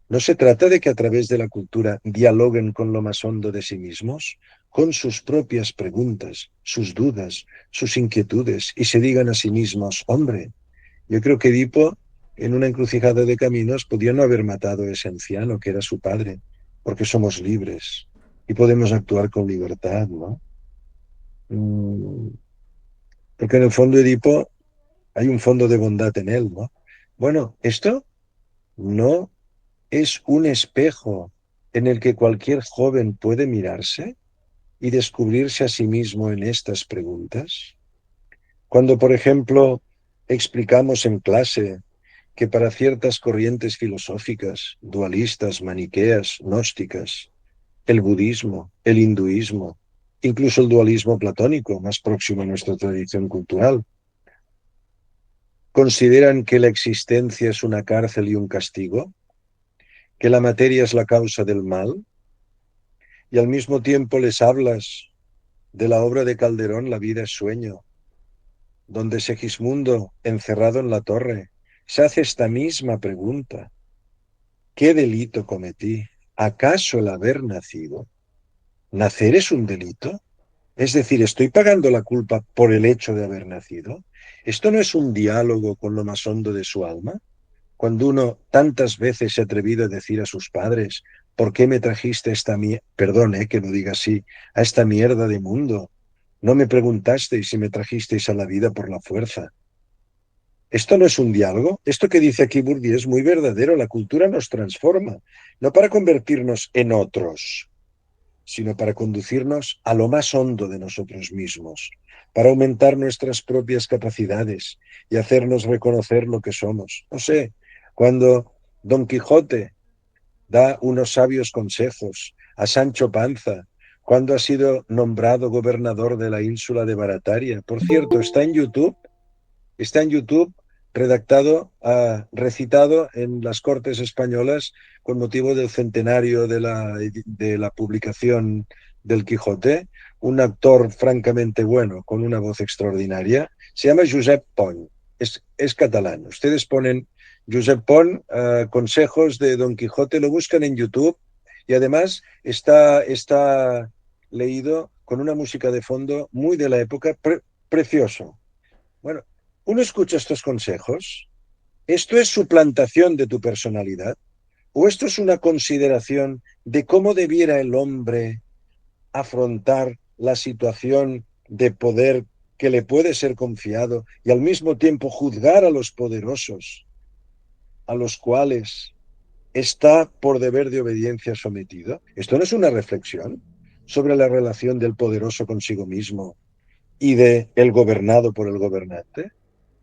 ¿No se trata de que a través de la cultura dialoguen con lo más hondo de sí mismos, con sus propias preguntas, sus dudas, sus inquietudes, y se digan a sí mismos, hombre, yo creo que Edipo, en una encrucijada de caminos, podía no haber matado a ese anciano que era su padre, porque somos libres y podemos actuar con libertad, ¿no? Mm, Porque en el fondo Edipo hay un fondo de bondad en él, ¿no? Bueno, esto no es un espejo en el que cualquier joven puede mirarse y descubrirse a sí mismo en estas preguntas. Cuando, por ejemplo, explicamos en clase que para ciertas corrientes filosóficas, dualistas, maniqueas, gnósticas, el budismo, el hinduismo, incluso el dualismo platónico, más próximo a nuestra tradición cultural, consideran que la existencia es una cárcel y un castigo, que la materia es la causa del mal, y al mismo tiempo les hablas de la obra de Calderón, La vida es sueño, donde Segismundo, encerrado en la torre, se hace esta misma pregunta: ¿qué delito cometí? ¿Acaso el haber nacido? ¿Nacer es un delito? Es decir, ¿estoy pagando la culpa por el hecho de haber nacido? ¿Esto no es un diálogo con lo más hondo de su alma? Cuando uno tantas veces se ha atrevido a decir a sus padres, ¿por qué me trajiste esta mierda? Perdón, que lo diga así, a esta mierda de mundo. No me preguntasteis si me trajisteis a la vida por la fuerza. Esto no es un diálogo. Esto que dice aquí Bourdieu es muy verdadero. La cultura nos transforma, no para convertirnos en otros, sino para conducirnos a lo más hondo de nosotros mismos, para aumentar nuestras propias capacidades y hacernos reconocer lo que somos. No sé, cuando Don Quijote da unos sabios consejos a Sancho Panza, cuando ha sido nombrado gobernador de la ínsula de Barataria. Por cierto, está en YouTube redactado, recitado en las Cortes Españolas con motivo del centenario de la publicación del Quijote, un actor francamente bueno, con una voz extraordinaria, se llama Josep Pont, es catalán. Ustedes ponen Josep Pont, consejos de Don Quijote, lo buscan en YouTube y además está leído con una música de fondo muy de la época, precioso. Bueno, uno escucha estos consejos. ¿Esto es suplantación de tu personalidad? ¿O esto es una consideración de cómo debiera el hombre afrontar la situación de poder que le puede ser confiado y al mismo tiempo juzgar a los poderosos, a los cuales está por deber de obediencia sometido? ¿Esto no es una reflexión sobre la relación del poderoso consigo mismo y de el gobernado por el gobernante?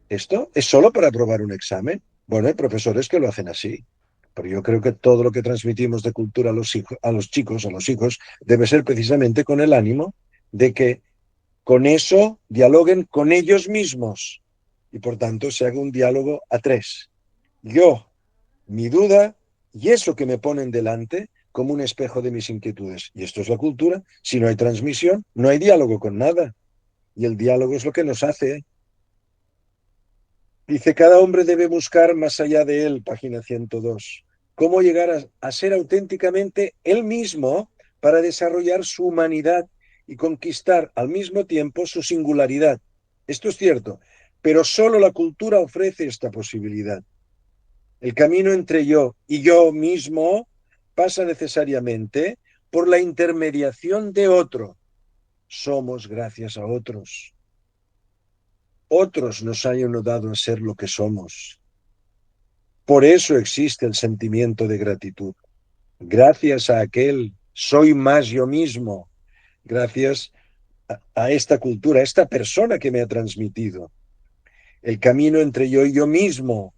¿Esto es solo para aprobar un examen? Bueno, hay profesores que lo hacen así, pero yo creo que todo lo que transmitimos de cultura a a los chicos, a los hijos, debe ser precisamente con el ánimo de que con eso dialoguen con ellos mismos y por tanto se haga un diálogo a tres. Yo, mi duda y eso que me ponen delante como un espejo de mis inquietudes. Y esto es la cultura. Si no hay transmisión, no hay diálogo con nada. Y el diálogo es lo que nos hace. Dice, cada hombre debe buscar más allá de él, página 102, cómo llegar a ser auténticamente él mismo para desarrollar su humanidad y conquistar al mismo tiempo su singularidad. Esto es cierto, pero solo la cultura ofrece esta posibilidad. El camino entre yo y yo mismo pasa necesariamente por la intermediación de otro. Somos gracias a otros. Otros nos han ayudado a ser lo que somos. Por eso existe el sentimiento de gratitud. Gracias a aquel soy más yo mismo, gracias a esta cultura, a esta persona que me ha transmitido. El camino entre yo y yo mismo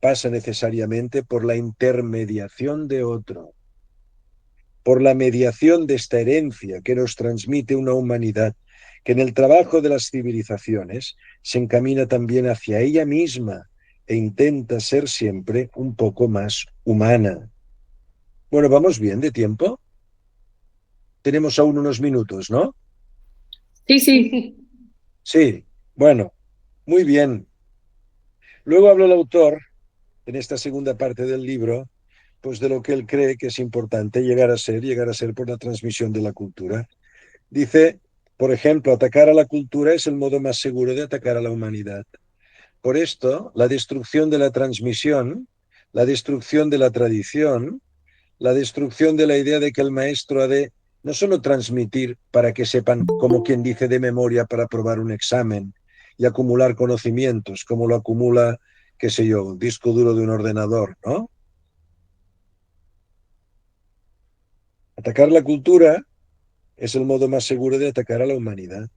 pasa necesariamente por la intermediación de otro, por la mediación de esta herencia que nos transmite una humanidad que en el trabajo de las civilizaciones se encamina también hacia ella misma e intenta ser siempre un poco más humana. Bueno, vamos bien de tiempo. Tenemos aún unos minutos, ¿no? Sí, sí. Sí, bueno, muy bien. Luego habló el autor, en esta segunda parte del libro, pues de lo que él cree que es importante llegar a ser por la transmisión de la cultura. Dice, por ejemplo, atacar a la cultura es el modo más seguro de atacar a la humanidad. Por esto, la destrucción de la transmisión, la destrucción de la tradición, la destrucción de la idea de que el maestro ha de no solo transmitir para que sepan, como quien dice, de memoria para aprobar un examen y acumular conocimientos, como lo acumula, qué sé yo, un disco duro de un ordenador, ¿no? Atacar la cultura es el modo más seguro de atacar a la humanidad,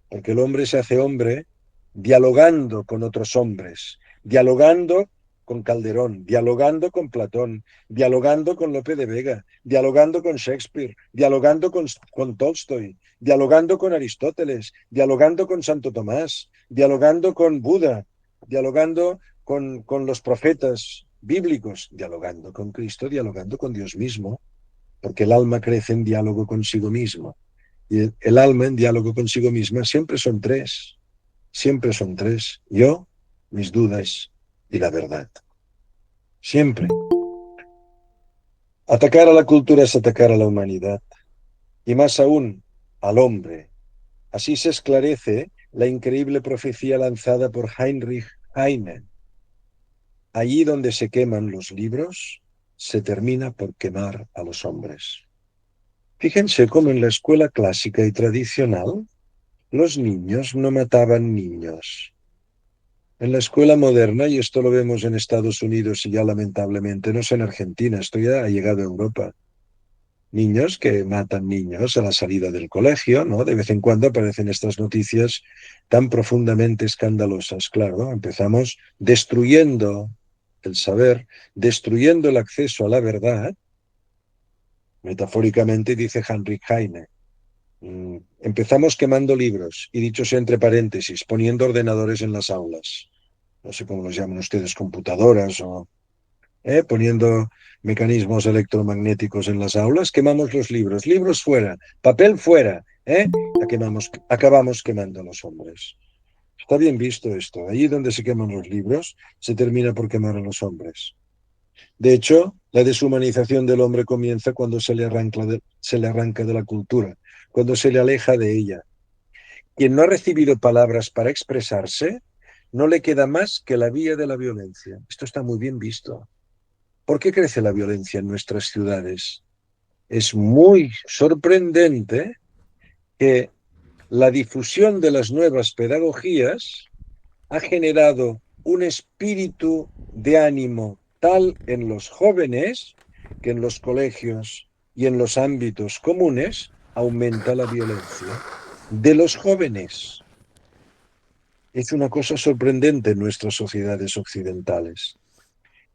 porque el hombre se hace hombre dialogando con otros hombres, dialogando con Calderón, dialogando con Platón, dialogando con Lope de Vega, dialogando con Shakespeare, dialogando con Tolstoy, dialogando con Aristóteles, dialogando con Santo Tomás, dialogando con Buda, dialogando con los profetas bíblicos, dialogando con Cristo, dialogando con Dios mismo, porque el alma crece en diálogo consigo mismo. Y el alma en diálogo consigo misma siempre son tres. Siempre son tres. Yo, mis dudas y la verdad. Siempre. Atacar a la cultura es atacar a la humanidad. Y más aún, al hombre. Así se esclarece la increíble profecía lanzada por Heinrich Heine. Allí donde se queman los libros, se termina por quemar a los hombres. Fíjense cómo en la escuela clásica y tradicional los niños no mataban niños. En la escuela moderna, y esto lo vemos en Estados Unidos y ya lamentablemente no es en Argentina, esto ya ha llegado a Europa. Niños que matan niños a la salida del colegio, ¿no? De vez en cuando aparecen estas noticias tan profundamente escandalosas. Claro, empezamos destruyendo el saber, destruyendo el acceso a la verdad, metafóricamente dice Heinrich Heine. Empezamos quemando libros y dicho sea entre paréntesis, poniendo ordenadores en las aulas. No sé cómo los llaman ustedes, computadoras o poniendo mecanismos electromagnéticos en las aulas, quemamos los libros, libros fuera, papel fuera, acabamos quemando a los hombres. Está bien visto esto. Allí donde se queman los libros, se termina por quemar a los hombres. De hecho, la deshumanización del hombre comienza cuando se le arranca de la cultura, cuando se le aleja de ella. Quien no ha recibido palabras para expresarse, no le queda más que la vía de la violencia. Esto está muy bien visto. ¿Por qué crece la violencia en nuestras ciudades? Es muy sorprendente que la difusión de las nuevas pedagogías ha generado un espíritu de ánimo tal en los jóvenes que en los colegios y en los ámbitos comunes aumenta la violencia de los jóvenes. Es una cosa sorprendente en nuestras sociedades occidentales.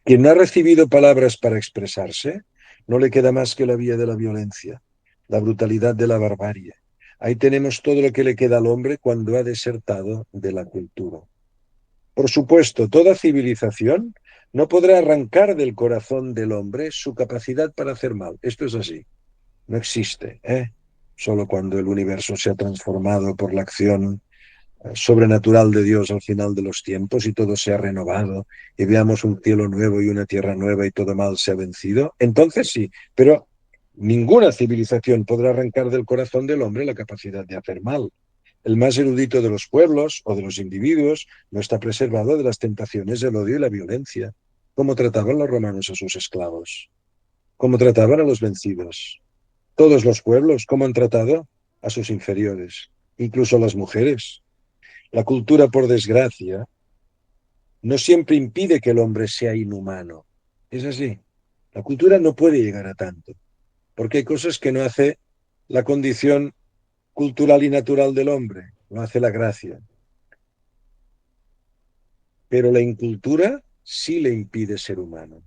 Quien no ha recibido palabras para expresarse, no le queda más que la vía de la violencia, la brutalidad de la barbarie. Ahí tenemos todo lo que le queda al hombre cuando ha desertado de la cultura. Por supuesto, toda civilización no podrá arrancar del corazón del hombre su capacidad para hacer mal. Esto es así. No existe, ¿eh? Solo cuando el universo se ha transformado por la acción sobrenatural de Dios al final de los tiempos y todo se ha renovado y veamos un cielo nuevo y una tierra nueva y todo mal se ha vencido, entonces sí, pero ninguna civilización podrá arrancar del corazón del hombre la capacidad de hacer mal. El más erudito de los pueblos o de los individuos no está preservado de las tentaciones del odio y la violencia. ¿Cómo trataban los romanos a sus esclavos? ¿Cómo trataban a los vencidos? Todos los pueblos, ¿cómo han tratado a sus inferiores? Incluso a las mujeres. La cultura, por desgracia, no siempre impide que el hombre sea inhumano. Es así. La cultura no puede llegar a tanto, porque hay cosas que no hace la condición cultural y natural del hombre, no hace la gracia. Pero la incultura sí le impide ser humano.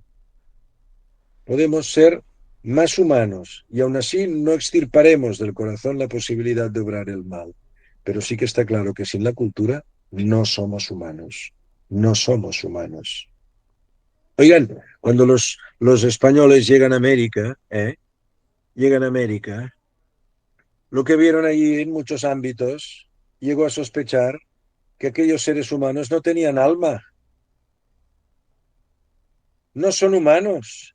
Podemos ser más humanos y aún así no extirparemos del corazón la posibilidad de obrar el mal. pero sí que está claro que sin la cultura no somos humanos. No somos humanos. Oigan, cuando los españoles llegan a América, llegan a América, lo que vieron allí en muchos ámbitos, llegó a sospechar que aquellos seres humanos no tenían alma, no son humanos,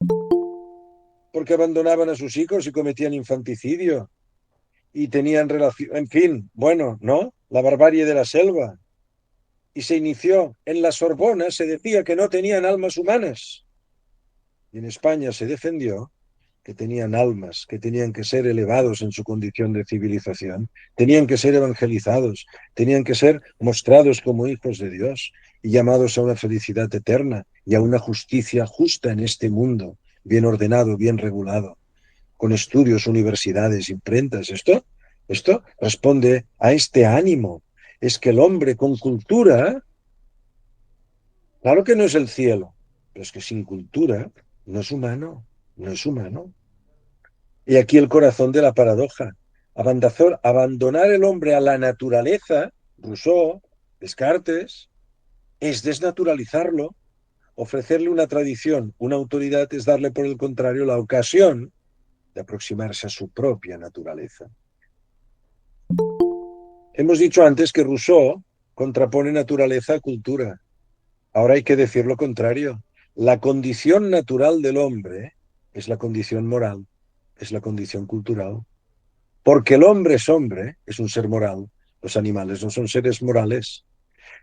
porque abandonaban a sus hijos y cometían infanticidio y tenían relación, en fin, bueno, ¿no? La barbarie de la selva. Y se inició en la Sorbona, se decía que no tenían almas humanas. Y en España se defendió que tenían almas, que tenían que ser elevados en su condición de civilización, tenían que ser evangelizados, tenían que ser mostrados como hijos de Dios y llamados a una felicidad eterna y a una justicia justa en este mundo, bien ordenado, bien regulado, con estudios, universidades, imprentas. Esto responde a este ánimo. Es que el hombre con cultura, claro que no es el cielo, pero es que sin cultura no es humano, no es humano. Y aquí el corazón de la paradoja. Abandonar el hombre a la naturaleza, Rousseau, Descartes, es desnaturalizarlo. Ofrecerle una tradición, una autoridad, es darle, por el contrario, la ocasión de aproximarse a su propia naturaleza. Hemos dicho antes que Rousseau contrapone naturaleza a cultura. Ahora hay que decir lo contrario. La condición natural del hombre es la condición moral, es la condición cultural. Porque el hombre es un ser moral. Los animales no son seres morales.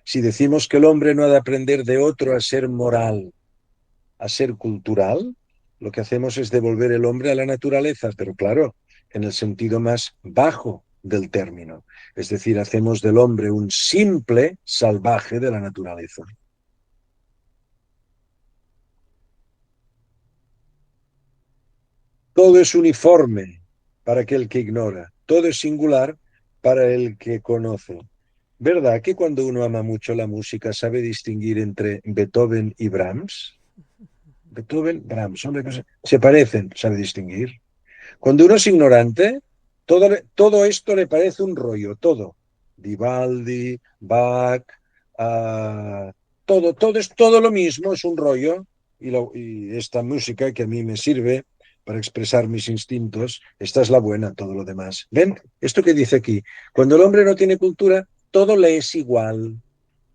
Si decimos que el hombre no ha de aprender de otro a ser moral, a ser cultural, lo que hacemos es devolver el hombre a la naturaleza, pero claro, en el sentido más bajo del término. Es decir, hacemos del hombre un simple salvaje de la naturaleza. Todo es uniforme para aquel que ignora, todo es singular para el que conoce. ¿Verdad que cuando uno ama mucho la música sabe distinguir entre Beethoven y Brahms? Beethoven, Brahms, hombre, se parecen, sabe distinguir. Cuando uno es ignorante, todo esto le parece un rollo, todo. Vivaldi, Bach, todo es todo lo mismo, es un rollo. Y esta música que a mí me sirve para expresar mis instintos, esta es la buena, todo lo demás. ¿Ven? Esto que dice aquí, cuando el hombre no tiene cultura, todo le es igual,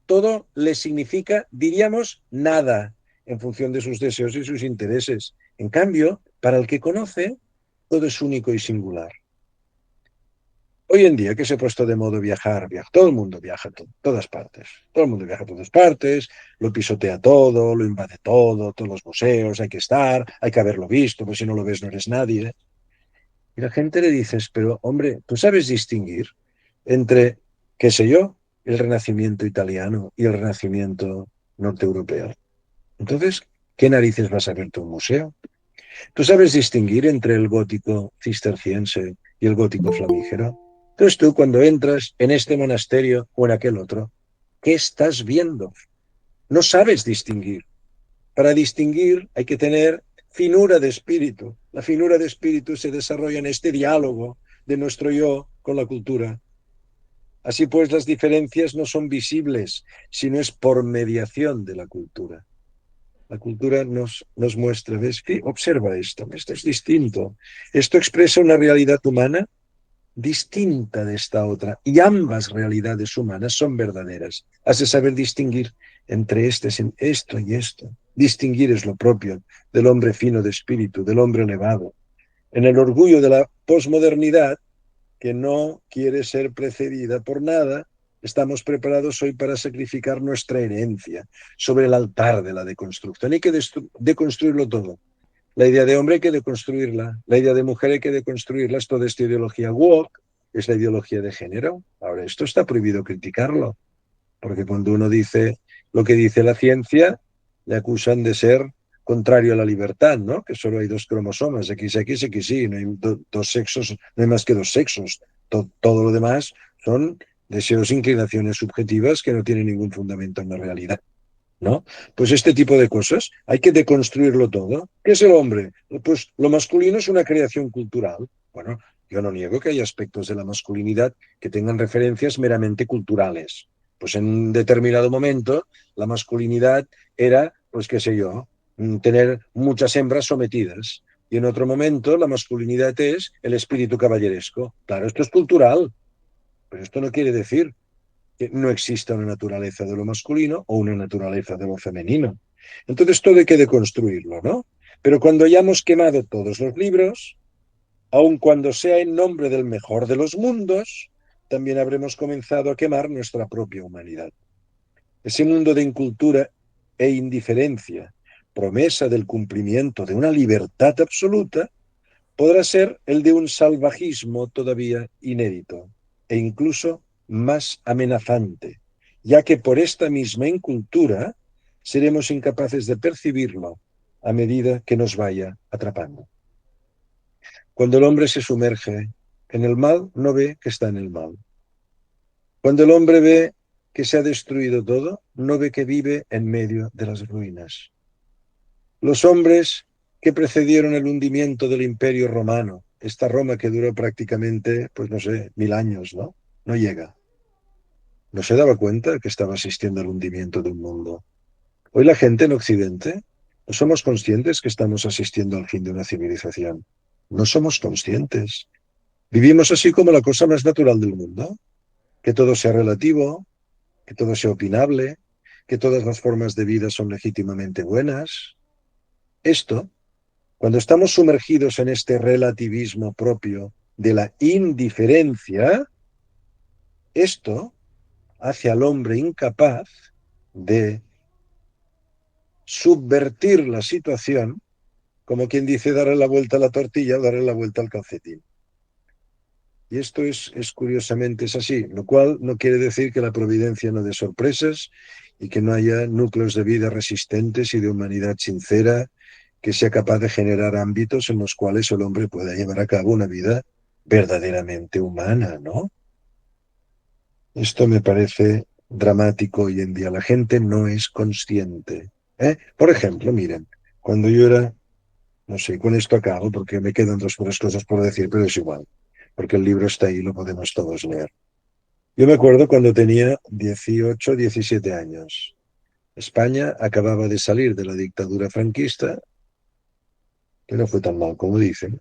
todo le significa, diríamos, nada en función de sus deseos y sus intereses. En cambio, para el que conoce, todo es único y singular. Hoy en día que se ha puesto de moda viajar, todo el mundo viaja a todas partes. Todo el mundo viaja a todas partes, lo pisotea todo, lo invade todo, todos los museos, hay que estar, hay que haberlo visto, pues si no lo ves no eres nadie. Y la gente le dices, pero hombre, ¿tú sabes distinguir entre, qué sé yo, el Renacimiento italiano y el Renacimiento norteeuropeo? Entonces, ¿qué narices vas a ver tú en un museo? ¿Tú sabes distinguir entre el gótico cisterciense y el gótico flamígero? Entonces tú, cuando entras en este monasterio o en aquel otro, ¿qué estás viendo? No sabes distinguir. Para distinguir hay que tener finura de espíritu. La finura de espíritu se desarrolla en este diálogo de nuestro yo con la cultura. Así pues, las diferencias no son visibles, sino es por mediación de la cultura. La cultura nos muestra, ¿ves? Observa esto es distinto. Esto expresa una realidad humana distinta de esta otra, y ambas realidades humanas son verdaderas. Has de saber distinguir entre esto y esto. Distinguir es lo propio del hombre fino de espíritu, del hombre elevado. En el orgullo de la posmodernidad, que no quiere ser precedida por nada, estamos preparados hoy para sacrificar nuestra herencia sobre el altar de la deconstrucción. Hay que deconstruirlo todo. La idea de hombre hay que deconstruirla, la idea de mujer hay que deconstruirla. Es toda esta ideología woke, es la ideología de género. Ahora, esto está prohibido criticarlo, porque cuando uno dice lo que dice la ciencia, le acusan de ser contrario a la libertad, ¿no? Que solo hay dos cromosomas, XX, XY, no hay dos sexos, no hay más que dos sexos. Todo lo demás son deseos e inclinaciones subjetivas que no tienen ningún fundamento en la realidad, ¿no? Pues este tipo de cosas hay que deconstruirlo todo. ¿Qué es el hombre? Pues lo masculino es una creación cultural. Bueno, Yo no niego que hay aspectos de la masculinidad que tengan referencias meramente culturales. Pues en un determinado momento la masculinidad era, pues qué sé yo, tener muchas hembras sometidas. Y en otro momento la masculinidad es el espíritu caballeresco. Claro, esto es cultural, pero esto no quiere decir que no exista una naturaleza de lo masculino o una naturaleza de lo femenino. Entonces todo hay que deconstruirlo, ¿no? Pero cuando hayamos quemado todos los libros, aun cuando sea en nombre del mejor de los mundos, también habremos comenzado a quemar nuestra propia humanidad. Ese mundo de incultura e indiferencia, promesa del cumplimiento de una libertad absoluta, podrá ser el de un salvajismo todavía inédito e incluso más amenazante, ya que por esta misma incultura seremos incapaces de percibirlo a medida que nos vaya atrapando. Cuando el hombre se sumerge en el mal, no ve que está en el mal. Cuando el hombre ve que se ha destruido todo, no ve que vive en medio de las ruinas. Los hombres que precedieron el hundimiento del Imperio Romano, esta Roma que duró prácticamente, pues no sé, 1000 años, ¿no? No llega. No se daba cuenta que estaba asistiendo al hundimiento de un mundo. Hoy la gente en Occidente no somos conscientes que estamos asistiendo al fin de una civilización. No somos conscientes. Vivimos así como la cosa más natural del mundo, que todo sea relativo, que todo sea opinable, que todas las formas de vida son legítimamente buenas. Esto, cuando estamos sumergidos en este relativismo propio de la indiferencia, esto hace al hombre incapaz de subvertir la situación, como quien dice darle la vuelta a la tortilla o darle la vuelta al calcetín. Y esto curiosamente es así, lo cual no quiere decir que la providencia no dé sorpresas y que no haya núcleos de vida resistentes y de humanidad sincera que sea capaz de generar ámbitos en los cuales el hombre pueda llevar a cabo una vida verdaderamente humana, ¿no? Esto me parece dramático hoy en día. La gente no es consciente. ¿Eh? Por ejemplo, miren, cuando yo era, no sé, con esto acabo porque me quedan tres cosas por decir, pero es igual, porque el libro está ahí, lo podemos todos leer. Yo me acuerdo cuando tenía 18, 17 años. España acababa de salir de la dictadura franquista, que no fue tan mal como dicen,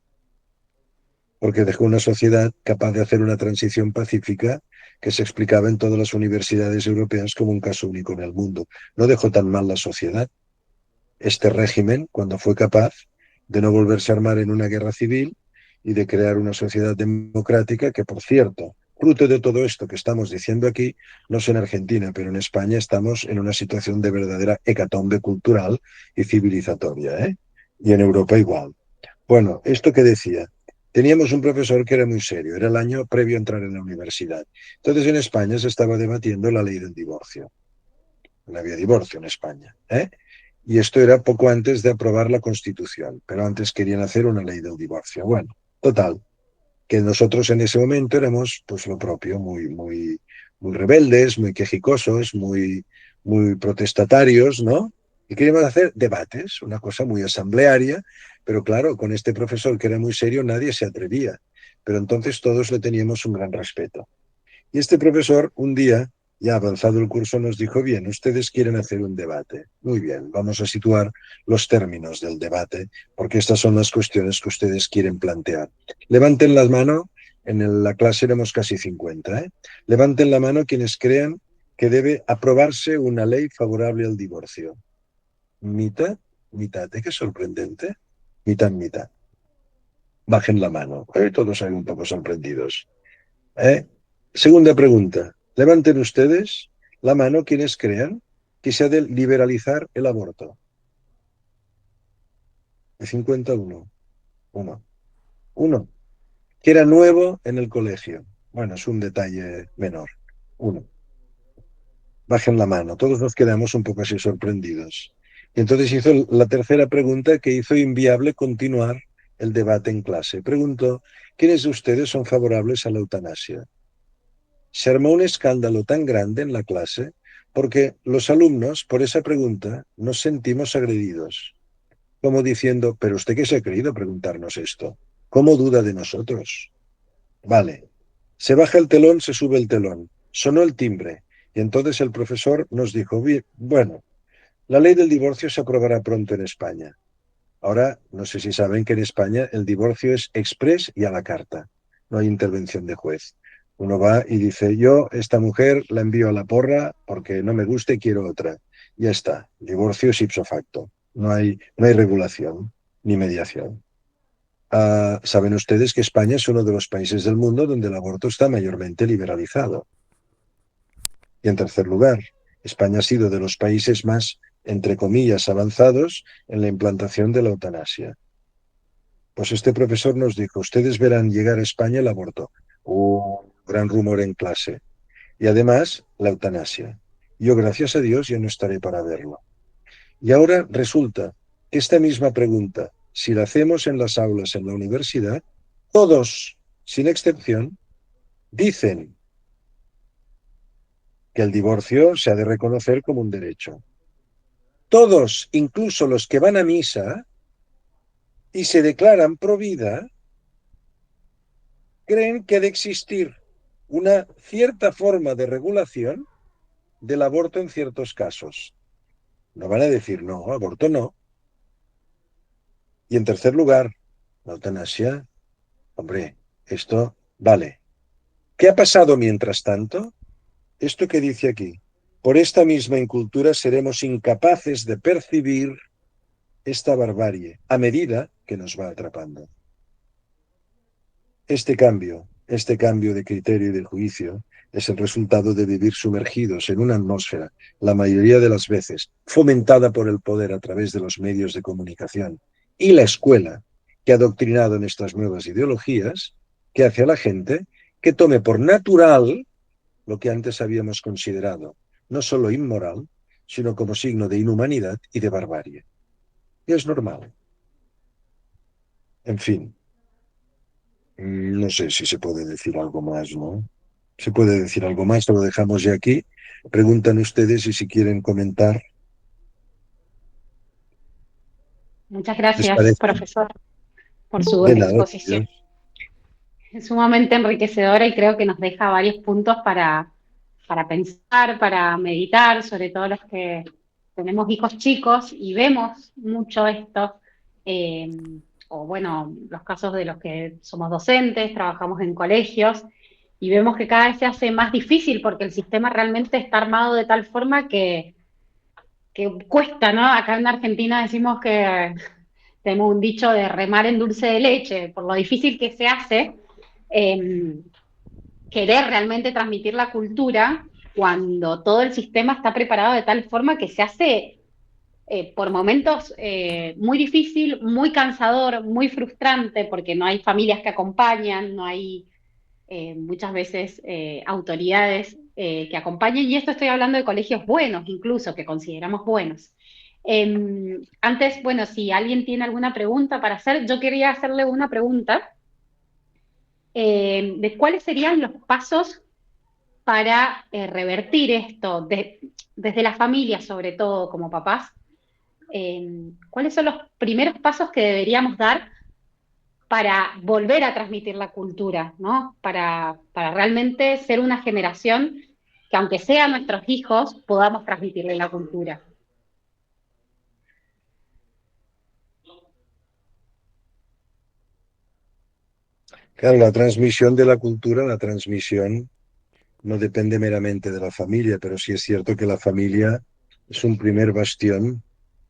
porque dejó una sociedad capaz de hacer una transición pacífica que se explicaba en todas las universidades europeas como un caso único en el mundo. No dejó tan mal la sociedad. Este régimen, cuando fue capaz de no volverse a armar en una guerra civil y de crear una sociedad democrática que, por cierto, fruto de todo esto que estamos diciendo aquí, no sé en Argentina, pero en España estamos en una situación de verdadera hecatombe cultural y civilizatoria, ¿eh? Y en Europa igual. Bueno, esto que decía, teníamos un profesor que era muy serio, era el año previo a entrar en la universidad. Entonces en España se estaba debatiendo la ley del divorcio. No había divorcio en España, ¿eh? Y esto era poco antes de aprobar la Constitución, pero antes querían hacer una ley del divorcio. Bueno, total, que nosotros en ese momento éramos pues lo propio, muy rebeldes, muy quejicosos, muy protestatarios, ¿no? Y queríamos hacer debates, una cosa muy asamblearia, pero claro, con este profesor que era muy serio nadie se atrevía, pero entonces todos le teníamos un gran respeto. Y este profesor un día, ya avanzado el curso, nos dijo, bien, ustedes quieren hacer un debate. Muy bien, vamos a situar los términos del debate, porque estas son las cuestiones que ustedes quieren plantear. Levanten la mano, la clase éramos casi 50, ¿eh? Levanten la mano quienes crean que debe aprobarse una ley favorable al divorcio. Mitad, mitad, ¿eh? Qué sorprendente. Mitad, mitad. Bajen la mano. Todos hay un poco sorprendidos. ¿Eh? Segunda pregunta. Levanten ustedes la mano quienes crean que se ha de liberalizar el aborto. De 51. Uno. Uno. Que era nuevo en el colegio. Bueno, es un detalle menor. Uno. Bajen la mano. Todos nos quedamos un poco así sorprendidos. Y entonces hizo la tercera pregunta que hizo inviable continuar el debate en clase. Preguntó, ¿quiénes de ustedes son favorables a la eutanasia? Se armó un escándalo tan grande en la clase porque los alumnos, por esa pregunta, nos sentimos agredidos, como diciendo, ¿pero usted qué se ha querido preguntarnos esto? ¿Cómo duda de nosotros? Vale. Se baja el telón, se sube el telón. Sonó el timbre. Y entonces el profesor nos dijo, bueno, la ley del divorcio se aprobará pronto en España. Ahora, no sé si saben que en España el divorcio es exprés y a la carta. No hay intervención de juez. Uno va y dice, yo, esta mujer la envío a la porra porque no me gusta y quiero otra. Ya está. Divorcio es ipso facto. No hay regulación ni mediación. Saben ustedes que España es uno de los países del mundo donde el aborto está mayormente liberalizado. Y en tercer lugar, España ha sido de los países más, entre comillas, avanzados en la implantación de la eutanasia. Pues este profesor nos dijo, ustedes verán llegar a España el aborto. Gran rumor en clase. Y además, la eutanasia. Yo, gracias a Dios, ya no estaré para verlo. Y ahora resulta que esta misma pregunta, si la hacemos en las aulas en la universidad, todos, sin excepción, dicen que el divorcio se ha de reconocer como un derecho. Todos, incluso los que van a misa y se declaran pro vida, creen que ha de existir una cierta forma de regulación del aborto en ciertos casos. No van a decir no, aborto no. Y en tercer lugar, la eutanasia, hombre, esto vale. ¿Qué ha pasado mientras tanto? Esto que dice aquí. Por esta misma incultura seremos incapaces de percibir esta barbarie a medida que nos va atrapando. Este cambio de criterio y de juicio es el resultado de vivir sumergidos en una atmósfera, la mayoría de las veces fomentada por el poder a través de los medios de comunicación y la escuela, que ha adoctrinado en estas nuevas ideologías, que hace a la gente que tome por natural lo que antes habíamos considerado no solo inmoral, sino como signo de inhumanidad y de barbarie. Y es normal. En fin, no sé si se puede decir algo más, ¿no? Se puede decir algo más, lo dejamos ya aquí. Preguntan ustedes y si quieren comentar, Muchas ¿les gracias, parece? profesor, por su De nada, exposición. Dios. Es sumamente enriquecedora y creo que nos deja varios puntos para pensar, para meditar, sobre todo los que tenemos hijos chicos y vemos mucho esto, eh, o bueno, los casos de los que somos docentes, trabajamos en colegios y vemos que cada vez se hace más difícil porque el sistema realmente está armado de tal forma que cuesta, ¿no? Acá en Argentina decimos que tenemos un dicho de remar en dulce de leche, por lo difícil que se hace eh, querer realmente transmitir la cultura cuando todo el sistema está preparado de tal forma que se hace por momentos muy difícil, muy cansador, muy frustrante, porque no hay familias que acompañan, no hay muchas veces autoridades que acompañen, y esto estoy hablando de colegios buenos, incluso, que consideramos buenos. Antes, bueno, si alguien tiene alguna pregunta para hacer, yo quería hacerle una pregunta de cuáles serían los pasos para revertir esto, desde la familia, sobre todo como papás. ¿Cuáles son los primeros pasos que deberíamos dar para volver a transmitir la cultura, ¿no? Para realmente ser una generación que, aunque sean nuestros hijos, podamos transmitirle la cultura? Claro, la transmisión de la cultura, la transmisión no depende meramente de la familia, pero sí es cierto que la familia es un primer bastión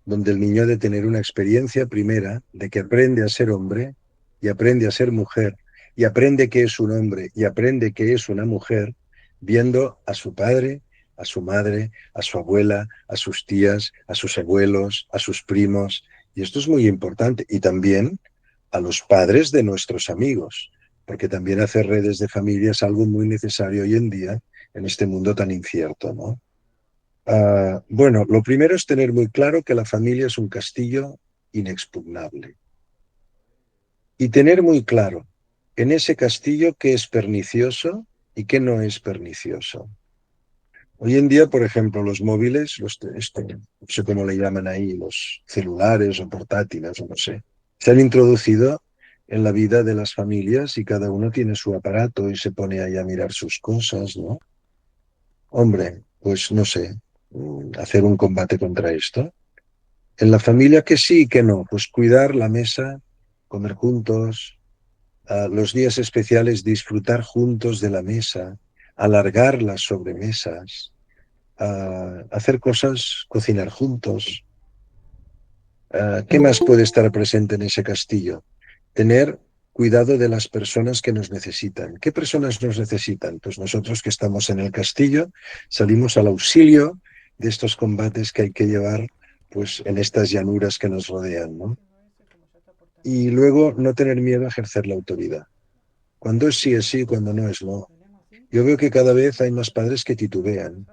donde el niño ha de tener una experiencia primera de que aprende a ser hombre y aprende a ser mujer y aprende que es un hombre y aprende que es una mujer viendo a su padre, a su madre, a su abuela, a sus tías, a sus abuelos, a sus primos. Y esto es muy importante. Y también a los padres de nuestros amigos, porque también hacer redes de familia es algo muy necesario hoy en día en este mundo tan incierto, ¿no? Bueno, lo primero es tener muy claro que la familia es un castillo inexpugnable y tener muy claro en ese castillo qué es pernicioso y qué no es pernicioso. Hoy en día, por ejemplo, los móviles, no sé cómo le llaman ahí, los celulares o portátiles, o no sé, se han introducido en la vida de las familias y cada uno tiene su aparato y se pone ahí a mirar sus cosas, ¿no? Hombre, pues no sé, hacer un combate contra esto. En la familia que sí y que no, pues cuidar la mesa, comer juntos, los días especiales disfrutar juntos de la mesa, alargar las sobremesas, hacer cosas, cocinar juntos. ¿Qué más puede estar presente en ese castillo? Tener cuidado de las personas que nos necesitan. ¿Qué personas nos necesitan? Pues nosotros que estamos en el castillo salimos al auxilio de estos combates que hay que llevar pues en estas llanuras que nos rodean, ¿no? Y luego no tener miedo a ejercer la autoridad. Cuando es sí, cuando no es no. Yo veo que cada vez hay más padres que titubean.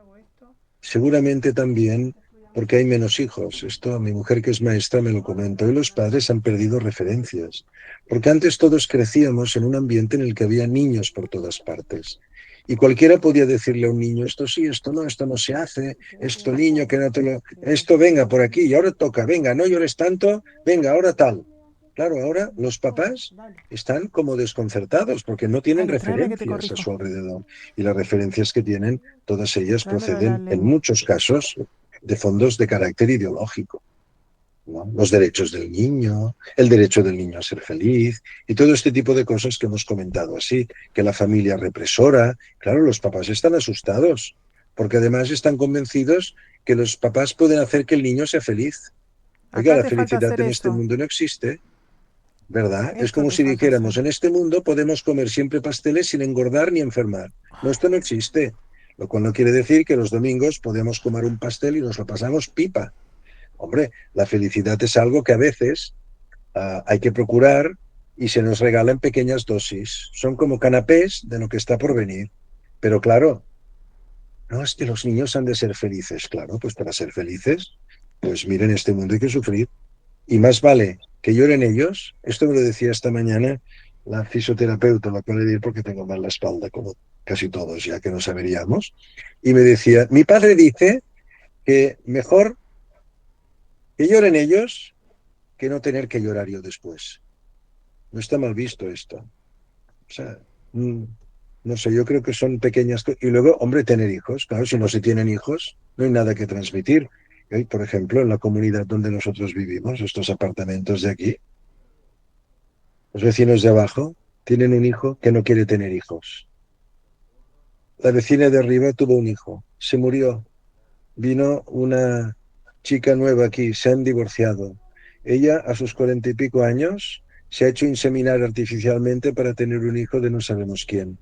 Seguramente también porque hay menos hijos. Esto mi mujer que es maestra me lo comenta. Hoy los padres han perdido referencias. Porque antes todos crecíamos en un ambiente en el que había niños por todas partes. Y cualquiera podía decirle a un niño, esto sí, esto no se hace, esto niño, que no te lo... Esto venga por aquí y ahora toca, venga, no llores tanto, venga, ahora tal. Claro, ahora los papás están como desconcertados porque no tienen Jaime, tráeme que te referencias a corrijo. su alrededor. Y las referencias que tienen, todas ellas Tráemelo de la proceden, en lengua. muchos casos, de fondos de carácter ideológico, ¿no? Los derechos del niño, el derecho del niño a ser feliz y todo este tipo de cosas que hemos comentado así, que la familia represora. Claro, los papás están asustados porque además están convencidos que los papás pueden hacer que el niño sea feliz. Oiga, Acá la te falta felicidad hacer en este esto. mundo no existe, ¿verdad? Es Esto como te si falta dijéramos, hacer. en este mundo podemos comer siempre pasteles sin engordar ni enfermar. No, esto no existe. Lo cual no quiere decir que los domingos podemos comer un pastel y nos lo pasamos pipa. Hombre, la felicidad es algo que a veces hay que procurar y se nos regala en pequeñas dosis. Son como canapés de lo que está por venir. Pero claro, no es que los niños han de ser felices. Claro, pues para ser felices, pues miren, este mundo hay que sufrir. Y más vale que lloren ellos. Esto me lo decía esta mañana la fisioterapeuta, la cual le di porque tengo mal la espalda, como casi todos, ya que nos averíamos. Y me decía, mi padre dice que mejor que lloren ellos que no tener que llorar yo después. No está mal visto esto. O sea, no sé, yo creo que son pequeñas cosas. Y luego, hombre, tener hijos. Claro, si no se tienen hijos, no hay nada que transmitir. Hoy, por ejemplo, en la comunidad donde nosotros vivimos, estos apartamentos de aquí, los vecinos de abajo tienen un hijo que no quiere tener hijos. La vecina de arriba tuvo un hijo, se murió. Vino una chica nueva aquí, se han divorciado. Ella, a sus 40 y pico años, se ha hecho inseminar artificialmente para tener un hijo de no sabemos quién.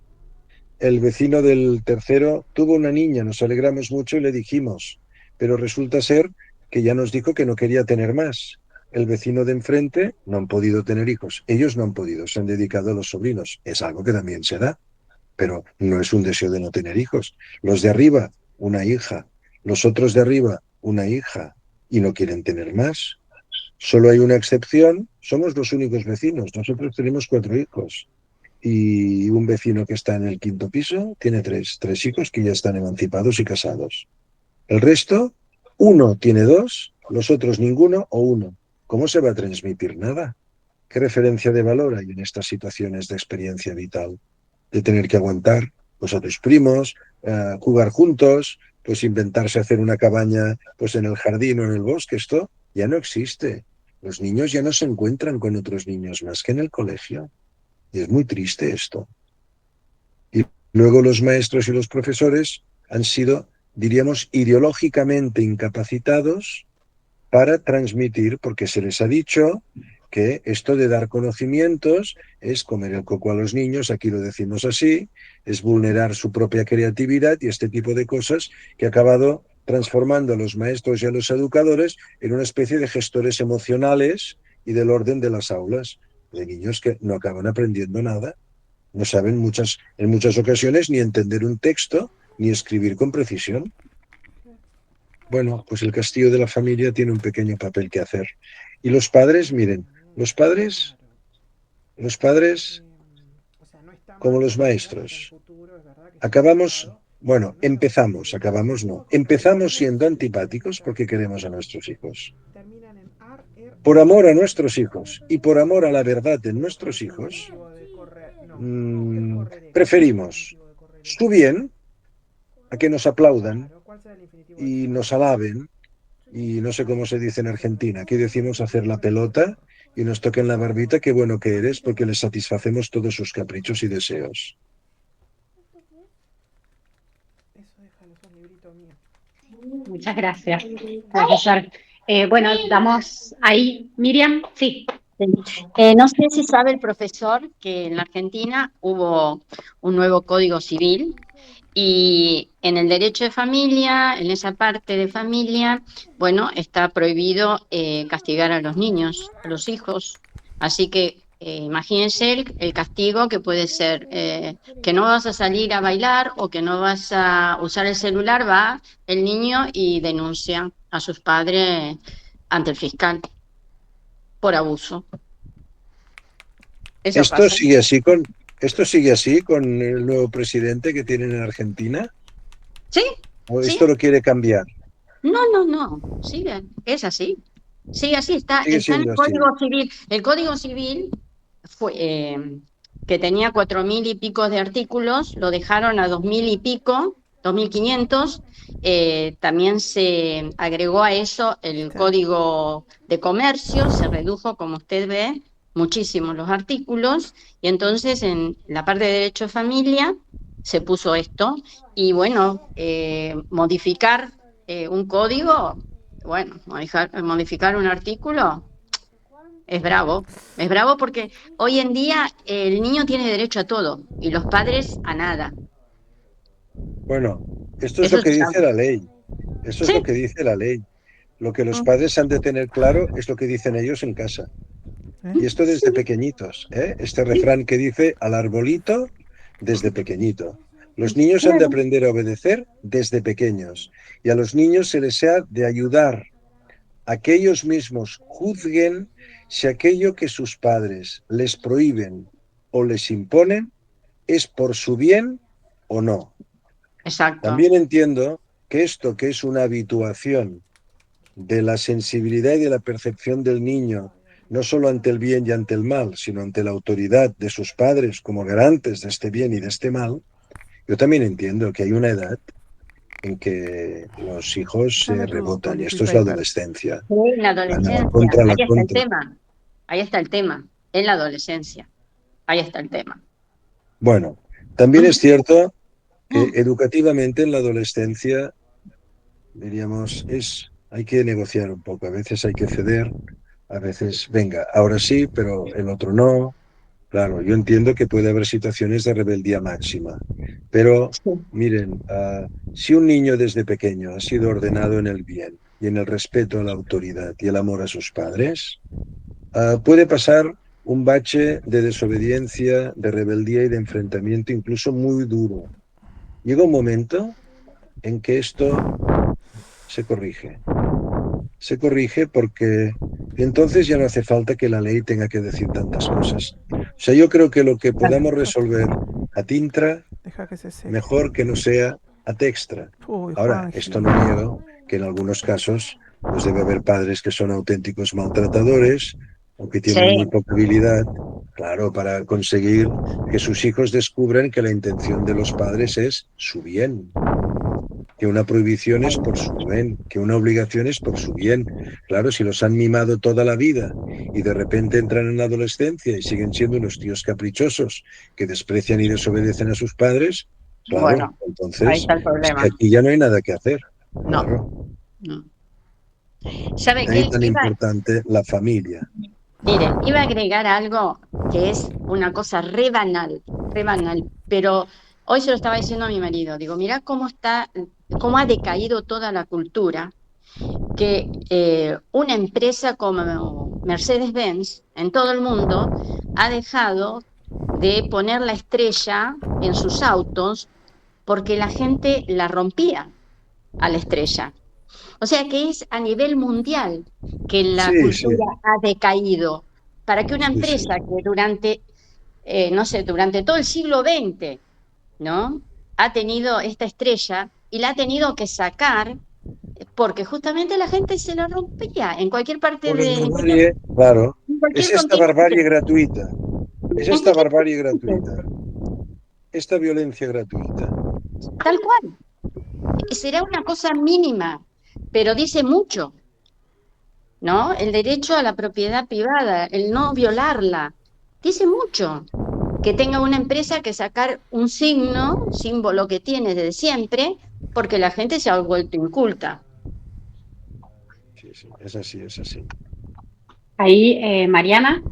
El vecino del tercero tuvo una niña, nos alegramos mucho y le dijimos, pero resulta ser que ya nos dijo que no quería tener más. El vecino de enfrente no han podido tener hijos, ellos no han podido, se han dedicado a los sobrinos. Es algo que también se da, pero no es un deseo de no tener hijos. Los de arriba, una hija, los otros de arriba, una hija, y no quieren tener más. Solo hay una excepción, somos los únicos vecinos, nosotros tenemos 4 hijos y un vecino que está en el quinto piso tiene tres hijos que ya están emancipados y casados. El resto, uno tiene dos, los otros ninguno o uno. ¿Cómo se va a transmitir nada? ¿Qué referencia de valor hay en estas situaciones de experiencia vital? De tener que aguantar pues a tus primos, jugar juntos, pues inventarse hacer una cabaña pues en el jardín o en el bosque. Esto ya no existe. Los niños ya no se encuentran con otros niños más que en el colegio. Y es muy triste esto. Y luego los maestros y los profesores han sido, diríamos, ideológicamente incapacitados para transmitir, porque se les ha dicho que esto de dar conocimientos es comer el coco a los niños, aquí lo decimos así, es vulnerar su propia creatividad y este tipo de cosas que ha acabado transformando a los maestros y a los educadores en una especie de gestores emocionales y del orden de las aulas, de niños que no acaban aprendiendo nada, no saben en muchas ocasiones ni entender un texto ni escribir con precisión. Bueno, pues el castillo de la familia tiene un pequeño papel que hacer. Y los padres, miren, los padres como los maestros, acabamos, bueno, acabamos no, empezamos siendo antipáticos porque queremos a nuestros hijos. Terminan en ar, er por amor a nuestros hijos y por amor a la verdad de nuestros hijos, preferimos su bien a que nos aplaudan y nos alaben y no sé cómo se dice en Argentina. Aquí decimos hacer la pelota y nos toquen la barbita, qué bueno que eres, porque les satisfacemos todos sus caprichos y deseos. Muchas gracias, profesor. Bueno, damos ahí. Miriam, sí. No sé si sabe el profesor que en la Argentina hubo un nuevo Código Civil y en el derecho de familia, en esa parte de familia, bueno, está prohibido castigar a los niños, a los hijos. Así que imagínense el castigo que puede ser que no vas a salir a bailar o que no vas a usar el celular, va el niño y denuncia a sus padres ante el fiscal por abuso. Eso ¿Esto pasa. sigue así con el nuevo presidente que tienen en Argentina? Sí, ¿O sí. esto lo quiere cambiar? No. Sigue, es así. Sigue así, está Sigue en el siendo así. Código Civil. El Código Civil fue, que tenía 4.000 y pico de artículos, lo dejaron a 2.000 y pico, 2.500. También se agregó a eso el Código de Comercio, se redujo, como usted ve, muchísimo los artículos, y entonces en la parte de derecho de familia se puso esto, y bueno, modificar un código, bueno, modificar un artículo es bravo porque hoy en día el niño tiene derecho a todo y los padres a nada. Bueno, esto es Eso lo que se dice sabe. la ley. Eso es Sí. lo que dice la ley. Lo que los padres han de tener claro es lo que dicen ellos en casa. Y esto desde pequeñitos, ¿eh? Este refrán que dice al arbolito desde pequeñito. Los niños han de Claro. aprender a obedecer desde pequeños. Y a los niños se les ha de ayudar a que ellos mismos juzguen si aquello que sus padres les prohíben o les imponen es por su bien o no. Exacto. También entiendo que esto, que es una habituación de la sensibilidad y de la percepción del niño, no solo ante el bien y ante el mal, sino ante la autoridad de sus padres como garantes de este bien y de este mal, yo también entiendo que hay una edad en que los hijos se rebotan, y esto es la adolescencia. Sí, en la Van a la adolescencia, contra, a la ahí está el contra. tema, ahí está el tema, en la adolescencia, ahí está el tema. Bueno, también es cierto que Mm. educativamente en la adolescencia, diríamos, hay que negociar un poco, a veces hay que ceder, a veces, venga, ahora sí, pero el otro no. Claro, yo entiendo que puede haber situaciones de rebeldía máxima, pero Sí. miren, si un niño desde pequeño ha sido ordenado en el bien y en el respeto a la autoridad y el amor a sus padres, puede pasar un bache de desobediencia, de rebeldía y de enfrentamiento incluso muy duro. Llega un momento en que esto se corrige. Se corrige porque entonces ya no hace falta que la ley tenga que decir tantas cosas. O sea, yo creo que lo que podamos resolver a tintra, Deja que se seque. mejor que no sea a textra. Uy, Ahora, Juanji. esto no niego que en algunos casos pues debe haber padres que son auténticos maltratadores o que Sí, tienen muy poca habilidad, claro, para conseguir que sus hijos descubran que la intención de los padres es su bien, que una prohibición es por su bien, que una obligación es por su bien. Claro, si los han mimado toda la vida y de repente entran en la adolescencia y siguen siendo unos tíos caprichosos que desprecian y desobedecen a sus padres, claro, bueno, ahí entonces está el es que problema. aquí ya no hay nada que hacer. No, Claro, no. ¿Sabe de ahí qué? tan importante la familia. Mire, iba a agregar algo que es una cosa re banal, pero hoy se lo estaba diciendo a mi marido, digo, mira cómo está, cómo ha decaído toda la cultura, que una empresa como Mercedes-Benz en todo el mundo ha dejado de poner la estrella en sus autos porque la gente la rompía a la estrella. O sea que es a nivel mundial que la Sí, sí, cultura ha decaído para que una sí, sí. empresa que durante, no sé, durante todo el siglo XX, ¿no? Ha tenido esta estrella y la ha tenido que sacar porque justamente la gente se lo rompía en cualquier parte Por de, barbarie, claro. en Es cualquier esta continente. barbarie gratuita. Es En esta cualquier barbarie continente, gratuita. Esta violencia gratuita. tal cual. Será una cosa mínima, pero dice mucho, ¿no? El derecho a la propiedad privada, el no violarla, dice mucho. Que tenga una empresa que sacar un signo, símbolo que tiene desde siempre, porque la gente se ha vuelto inculta. Sí, sí, es así, es así. Ahí, Mariana,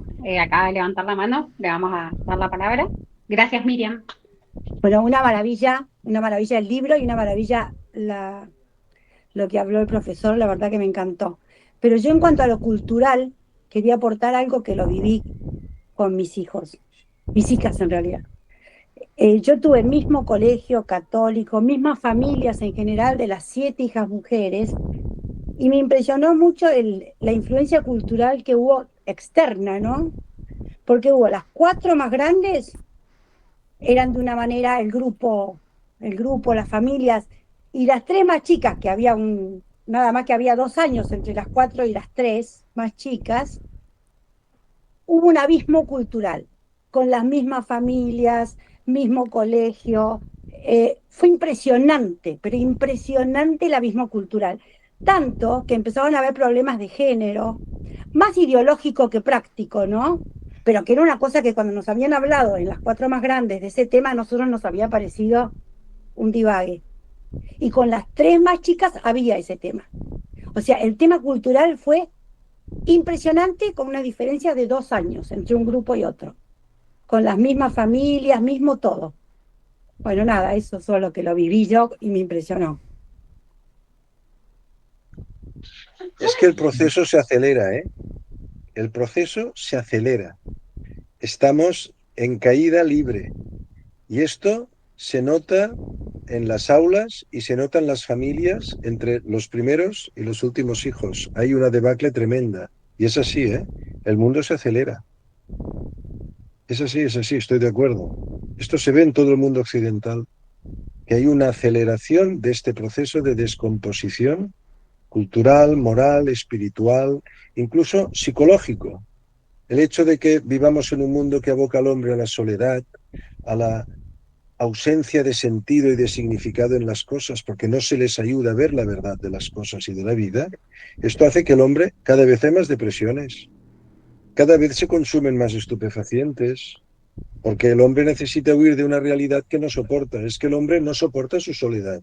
acaba de levantar la mano, le vamos a dar la palabra. Gracias, Miriam. Bueno, una maravilla el libro y una maravilla lo que habló el profesor, la verdad que me encantó. Pero yo en cuanto a lo cultural, quería aportar algo que lo viví con mis hijos, mis hijas en realidad. Yo tuve el mismo colegio católico, mismas familias en general de las 7 hijas mujeres, y me impresionó mucho la influencia cultural que hubo externa, ¿no? Porque hubo las 4 más grandes, eran de una manera las familias, y las 3 más chicas, que había nada más que había 2 años entre las 4 y las 3 más chicas, hubo un abismo cultural, con las mismas familias, mismo colegio. Fue impresionante, pero impresionante el abismo cultural. Tanto que empezaron a haber problemas de género, más ideológico que práctico, ¿no? Pero que era una cosa que cuando nos habían hablado en las 4 más grandes de ese tema, a nosotros nos había parecido un divague. Y con las 3 más chicas había ese tema. O sea, el tema cultural fue impresionante, con una diferencia de 2 años entre un grupo y otro, con las mismas familias, mismo todo. Bueno, nada, eso solo que lo viví yo y me impresionó. Es que el proceso se acelera, ¿eh? El proceso se acelera. Estamos en caída libre. Y esto se nota en las aulas y se nota en las familias entre los primeros y los últimos hijos. Hay una debacle tremenda. Y es así, ¿eh? El mundo se acelera. Es así, estoy de acuerdo. Esto se ve en todo el mundo occidental, que hay una aceleración de este proceso de descomposición cultural, moral, espiritual, incluso psicológico. El hecho de que vivamos en un mundo que aboca al hombre a la soledad, a la ausencia de sentido y de significado en las cosas, porque no se les ayuda a ver la verdad de las cosas y de la vida, esto hace que el hombre cada vez haya más depresiones, cada vez se consumen más estupefacientes, porque el hombre necesita huir de una realidad que no soporta. Es que el hombre no soporta su soledad.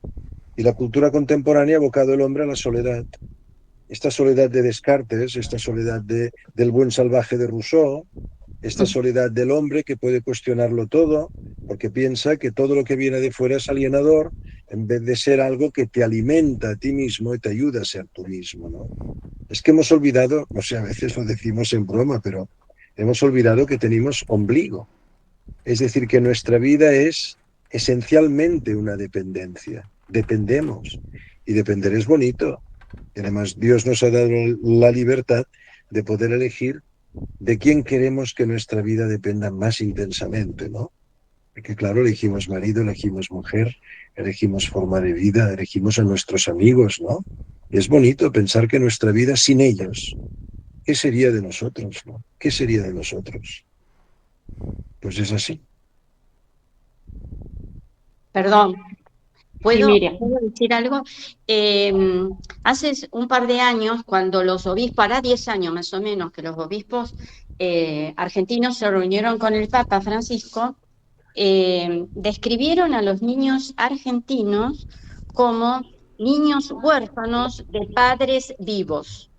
Y la cultura contemporánea ha abocado al hombre a la soledad. Esta soledad de Descartes, esta soledad del buen salvaje de Rousseau, esta soledad del hombre que puede cuestionarlo todo, porque piensa que todo lo que viene de fuera es alienador, en vez de ser algo que te alimenta a ti mismo y te ayuda a ser tú mismo, ¿no? Es que hemos olvidado, o sea, a veces lo decimos en broma, pero hemos olvidado que tenemos ombligo. Es decir, que nuestra vida es esencialmente una dependencia. Dependemos. Y depender es bonito. Y además Dios nos ha dado la libertad de poder elegir de quién queremos que nuestra vida dependa más intensamente, ¿no? Porque claro, elegimos marido, elegimos mujer, elegimos forma de vida, elegimos a nuestros amigos, ¿no? Y es bonito pensar que nuestra vida sin ellos, ¿qué sería de nosotros, no? ¿Qué sería de nosotros? Pues es así. Perdón, Sí, ¿puedo Miriam. decir algo? Hace un par de años, cuando los obispos, hará 10 años más o menos, que los obispos argentinos se reunieron con el Papa Francisco, describieron a los niños argentinos como niños huérfanos de padres vivos.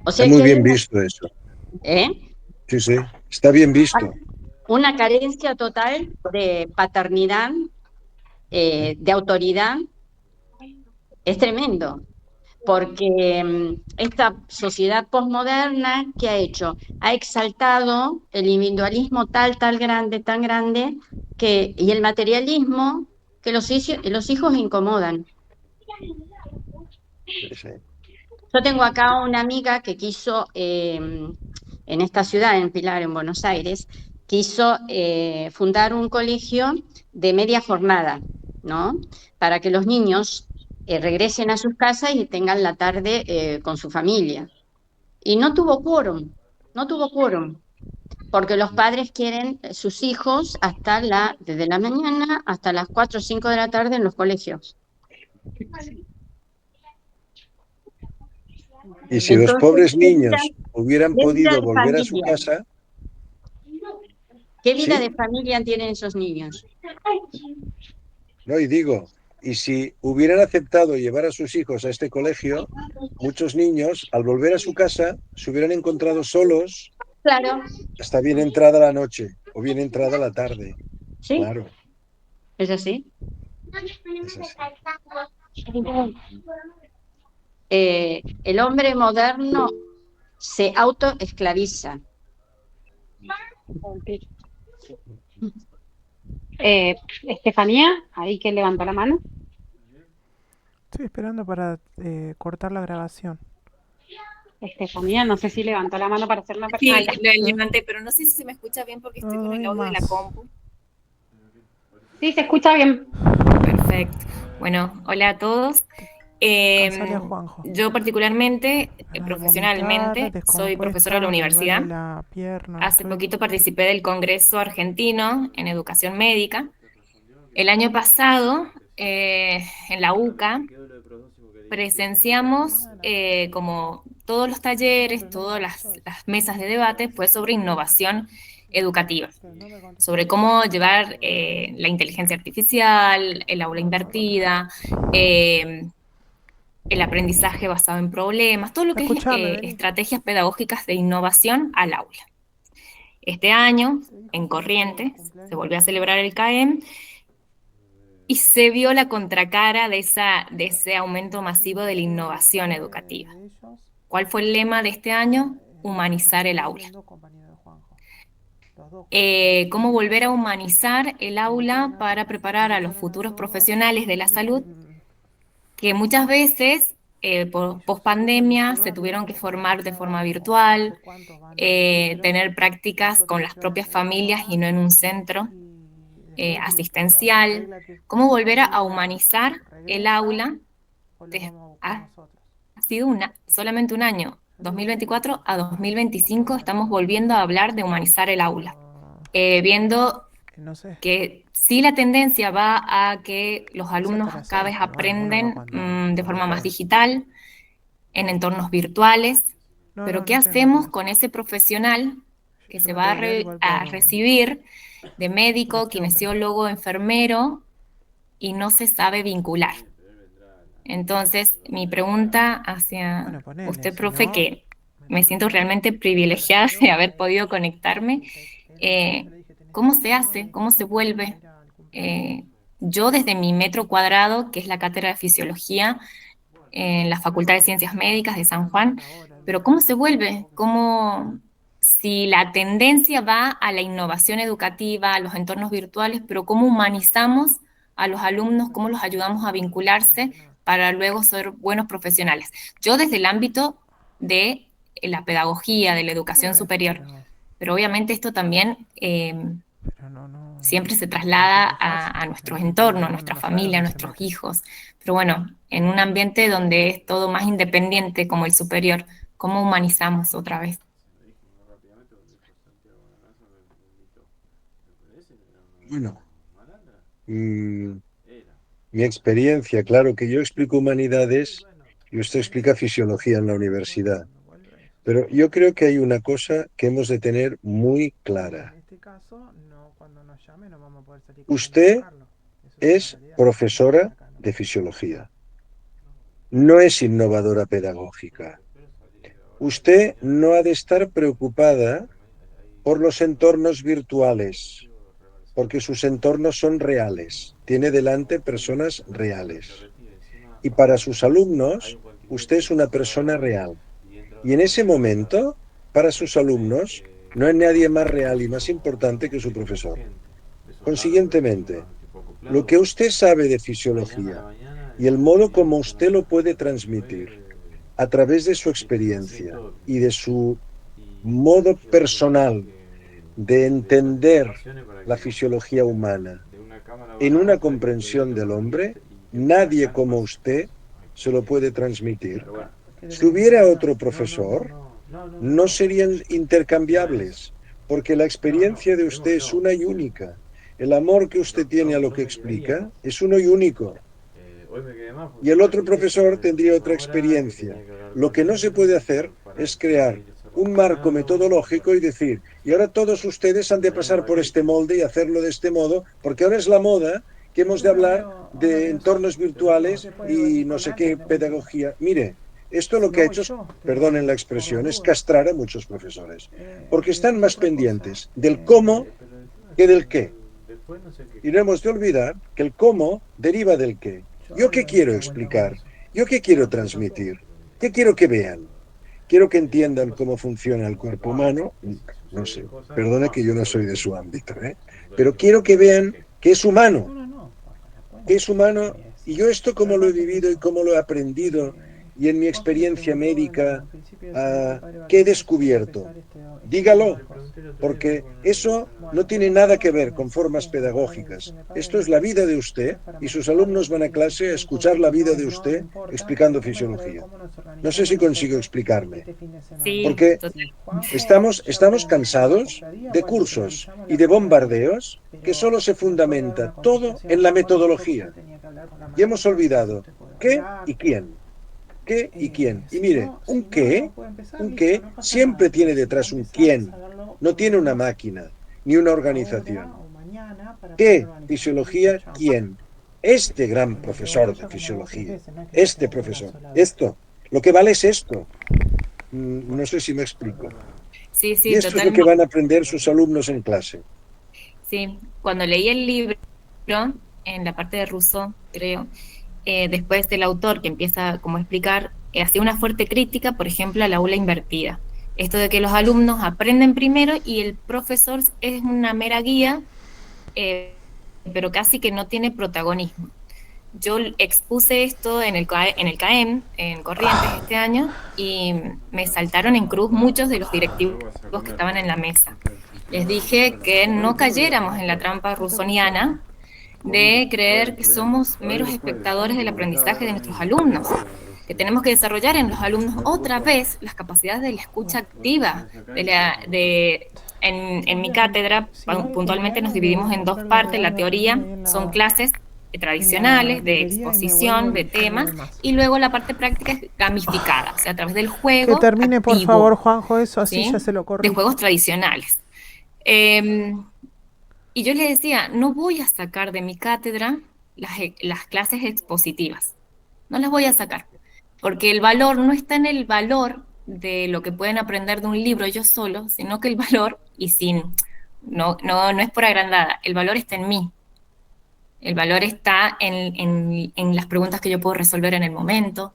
O Está sea muy que hay bien visto eso. ¿eh? Sí, sí, está bien visto. Una carencia total de paternidad, de autoridad. Es tremendo, porque esta sociedad posmoderna, ¿qué ha hecho? Ha exaltado el individualismo tan grande, y el materialismo, que los hijos incomodan. Sí, sí. Yo tengo acá una amiga que quiso, en esta ciudad, en Pilar, en Buenos Aires, quiso fundar un colegio de media jornada. ¿no? Para que los niños regresen a sus casas y tengan la tarde con su familia. Y no tuvo quórum, no tuvo quórum, porque los padres quieren sus hijos desde la mañana hasta las 4 o 5 de la tarde en los colegios. Y si los Entonces, pobres niños hubieran ¿qué vida podido de volver a su familia? casa, ¿Qué vida ¿sí? de familia tienen esos niños? No, y digo, y si hubieran aceptado llevar a sus hijos a este colegio, muchos niños, al volver a su casa, se hubieran encontrado solos Claro, hasta bien entrada la noche o bien entrada la tarde. sí, Claro, es así. es así. El hombre moderno se autoesclaviza. Estefanía, ahí que levantó la mano. Estoy esperando para cortar la grabación. Estefanía, no sé si levantó la mano para hacer una Sí, pregunta. lo levanté, pero no sé si se me escucha bien porque estoy No con el doy audio de la más. compu. Sí, se escucha bien. Perfecto. Bueno, hola a todos. Cansale a Juanjo. Yo particularmente, Ganas de profesionalmente, vomitar, soy profesora de la descompuesta, me duele universidad. la pierna, Hace estoy... poquito participé del Congreso Argentino en Educación Médica. El año pasado, en la UCA, presenciamos como todos los talleres, todas las mesas de debate, fue sobre innovación educativa, sobre cómo llevar la inteligencia artificial, el aula invertida, el aprendizaje basado en problemas, todo lo que es Escuchame, vení. estrategias pedagógicas de innovación al aula. Este año, en Corrientes, se volvió a celebrar el CAEM y se vio la contracara de ese aumento masivo de la innovación educativa. ¿Cuál fue el lema de este año? Humanizar el aula. Cómo volver a humanizar el aula para preparar a los futuros profesionales de la salud que muchas veces post pandemia se tuvieron que formar de forma virtual, tener prácticas con las propias familias y no en un centro asistencial, cómo volver a humanizar el aula. Ha sido solamente un año, 2024 a 2025 estamos volviendo a hablar de humanizar el aula, viendo No sé. que sí la tendencia va a que los alumnos cada vez aprenden de forma más digital, en entornos virtuales, pero ¿qué hacemos con ese profesional que se va a recibir de médico, kinesiólogo, enfermero y no se sabe vincular? Entonces, mi pregunta hacia usted, profe, que me siento realmente privilegiada de haber podido conectarme, ¿cómo se hace? ¿Cómo se vuelve? Yo desde mi metro cuadrado, que es la cátedra de fisiología en la Facultad de Ciencias Médicas de San Juan, pero ¿cómo se vuelve? ¿Cómo, si la tendencia va a la innovación educativa, a los entornos virtuales, pero cómo humanizamos a los alumnos, cómo los ayudamos a vincularse para luego ser buenos profesionales? Yo desde el ámbito de la pedagogía, de la educación superior, pero obviamente esto también siempre se traslada a nuestro entorno, a nuestra familia, a nuestros hijos. Pero bueno, en un ambiente donde es todo más independiente como el superior, ¿cómo humanizamos otra vez? Bueno, mi experiencia, claro que yo explico humanidades y usted explica fisiología en la universidad, pero yo creo que hay una cosa que hemos de tener muy clara. Usted es profesora de fisiología, no es innovadora pedagógica. Usted no ha de estar preocupada por los entornos virtuales, porque sus entornos son reales, tiene delante personas reales. Y para sus alumnos, usted es una persona real. Y en ese momento, para sus alumnos, no hay nadie más real y más importante que su profesor. Consiguientemente, lo que usted sabe de fisiología y el modo como usted lo puede transmitir a través de su experiencia y de su modo personal de entender la fisiología humana en una comprensión del hombre, nadie como usted se lo puede transmitir. Si hubiera otro profesor, no serían intercambiables, porque la experiencia de usted es una y única. El amor que usted tiene a lo que explica es uno y único. Y el otro profesor tendría otra experiencia. Lo que no se puede hacer es crear un marco metodológico y decir, y ahora todos ustedes han de pasar por este molde y hacerlo de este modo, porque ahora es la moda que hemos de hablar de entornos virtuales y no sé qué pedagogía. Mire, esto lo que ha hecho, perdonen la expresión, es castrar a muchos profesores, porque están más pendientes del cómo que del qué. Y no hemos de olvidar que el cómo deriva del qué. ¿Yo qué quiero explicar? ¿Yo qué quiero transmitir? ¿Qué quiero que vean? Quiero que entiendan cómo funciona el cuerpo humano. No sé, perdona que yo no soy de su ámbito, pero quiero que vean que es humano. Que es humano. Y yo esto cómo lo he vivido y cómo lo he aprendido y en mi experiencia médica, ¿qué he descubierto? Dígalo, porque eso no tiene nada que ver con formas pedagógicas. Esto es la vida de usted y sus alumnos van a clase a escuchar la vida de usted explicando fisiología. No sé si consigo explicarme. Sí, Porque total. estamos cansados de cursos y de bombardeos que solo se fundamenta todo en la metodología. Y hemos olvidado qué y quién. ¿Qué y quién? Y mire, un qué siempre tiene detrás un quién. No tiene una máquina, ni una organización. ¿Qué? Fisiología, ¿quién? Este gran profesor de fisiología. Este profesor. Esto. Lo que vale es esto. No sé si me explico. Sí, Y sí, esto es lo que totalmente. van a aprender sus alumnos en clase. Sí, cuando leí el libro, en la parte de Rousseau, creo, después del autor que empieza como a explicar, hacía una fuerte crítica, por ejemplo, a la aula invertida. Esto de que los alumnos aprenden primero y el profesor es una mera guía, pero casi que no tiene protagonismo. Yo expuse esto en el CAEM, en Corrientes este año, y me saltaron en cruz muchos de los directivos que estaban en la mesa. Les dije que no cayéramos en la trampa rusoniana de creer que somos meros espectadores del aprendizaje de nuestros alumnos, que tenemos que desarrollar en los alumnos otra vez las capacidades de la escucha activa. En mi cátedra, puntualmente nos dividimos en dos partes. La teoría son clases tradicionales de exposición de temas y luego la parte práctica es gamificada, o sea, a través del Que juego termine, por activo, favor, Juanjo, eso, así ¿sí? ya se lo De corrijo. juegos tradicionales. Y yo les decía, no voy a sacar de mi cátedra las clases expositivas, no las voy a sacar, porque el valor no está en el valor de lo que pueden aprender de un libro ellos solos, sino que el valor, no es por agrandada, el valor está en mí. El valor está en las preguntas que yo puedo resolver en el momento,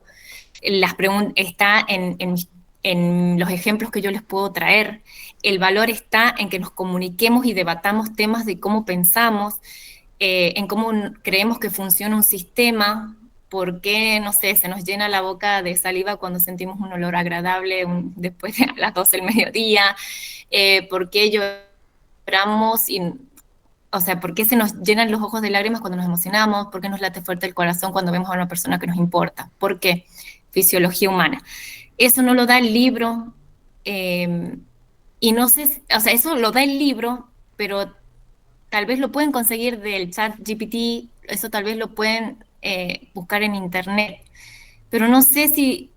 está en los ejemplos que yo les puedo traer. El valor está en que nos comuniquemos y debatamos temas de cómo pensamos, en cómo creemos que funciona un sistema, por qué, no sé, se nos llena la boca de saliva cuando sentimos un olor agradable después de las 12 del mediodía, por qué lloramos o sea, ¿por qué se nos llenan los ojos de lágrimas cuando nos emocionamos? ¿Por qué nos late fuerte el corazón cuando vemos a una persona que nos importa? ¿Por qué? Fisiología humana. Eso no lo da el libro, y no sé, o sea, eso lo da el libro, pero tal vez lo pueden conseguir del chat GPT, eso tal vez lo pueden buscar en internet, pero no sé si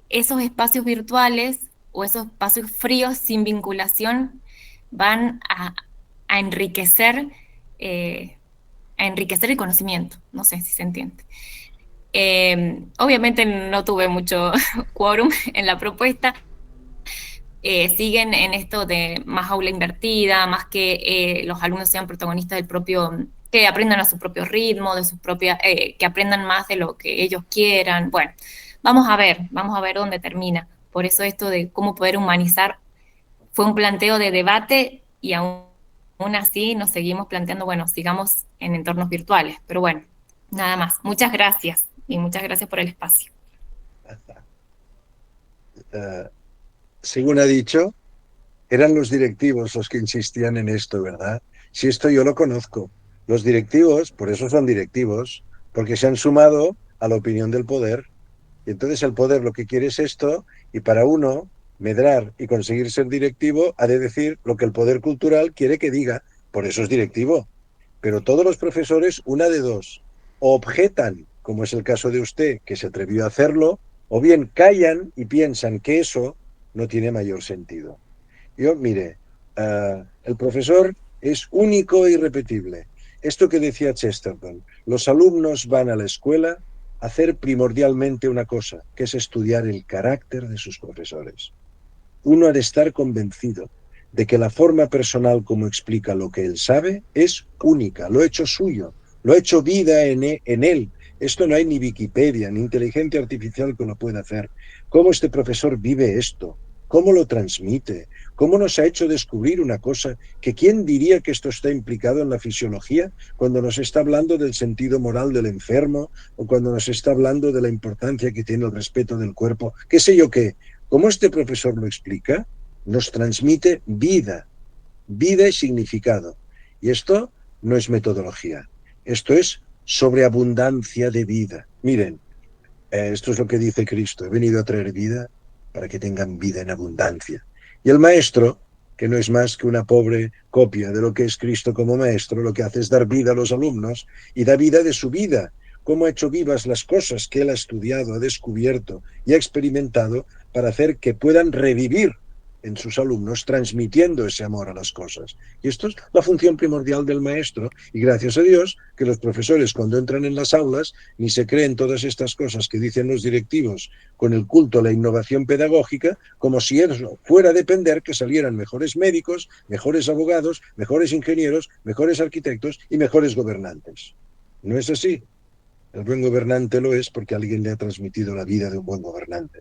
esos espacios virtuales o esos espacios fríos sin vinculación van a enriquecer el conocimiento. No sé si se entiende. Obviamente no tuve mucho quórum en la propuesta. Siguen en esto de más aula invertida, más que los alumnos sean protagonistas del propio, que aprendan a su propio ritmo, que aprendan más de lo que ellos quieran. Bueno, vamos a ver dónde termina. Por eso esto de cómo poder humanizar fue un planteo de debate y aún así nos seguimos planteando, bueno, sigamos en entornos virtuales. Pero bueno, nada más. Muchas gracias y muchas gracias por el espacio. Según ha dicho, eran los directivos los que insistían en esto, ¿verdad? Si esto yo lo conozco. Los directivos, por eso son directivos, porque se han sumado a la opinión del poder. Y entonces el poder lo que quiere es esto, y para uno medrar y conseguir ser directivo ha de decir lo que el poder cultural quiere que diga. Por eso es directivo. Pero todos los profesores, una de dos, o objetan, como es el caso de usted, que se atrevió a hacerlo, o bien callan y piensan que eso no tiene mayor sentido. Yo, mire, el profesor es único e irrepetible. Esto que decía Chesterton, los alumnos van a la escuela a hacer primordialmente una cosa, que es estudiar el carácter de sus profesores. Uno ha de estar convencido de que la forma personal como explica lo que él sabe es única, lo ha hecho suyo, lo ha hecho vida en él. Esto no hay ni Wikipedia, ni inteligencia artificial que lo pueda hacer. ¿Cómo este profesor vive esto? ¿Cómo lo transmite? ¿Cómo nos ha hecho descubrir una cosa que quién diría que esto está implicado en la fisiología cuando nos está hablando del sentido moral del enfermo o cuando nos está hablando de la importancia que tiene el respeto del cuerpo? ¿Qué sé yo qué? Como este profesor lo explica, nos transmite vida, vida y significado. Y esto no es metodología, esto es sobreabundancia de vida. Miren, esto es lo que dice Cristo, he venido a traer vida para que tengan vida en abundancia. Y el maestro, que no es más que una pobre copia de lo que es Cristo como maestro, lo que hace es dar vida a los alumnos y da vida de su vida. Cómo ha hecho vivas las cosas que él ha estudiado, ha descubierto y ha experimentado para hacer que puedan revivir en sus alumnos, transmitiendo ese amor a las cosas. Y esto es la función primordial del maestro, y gracias a Dios que los profesores cuando entran en las aulas ni se creen todas estas cosas que dicen los directivos con el culto a la innovación pedagógica, como si eso fuera a depender que salieran mejores médicos, mejores abogados, mejores ingenieros, mejores arquitectos y mejores gobernantes. No es así. El buen gobernante lo es porque alguien le ha transmitido la vida de un buen gobernante.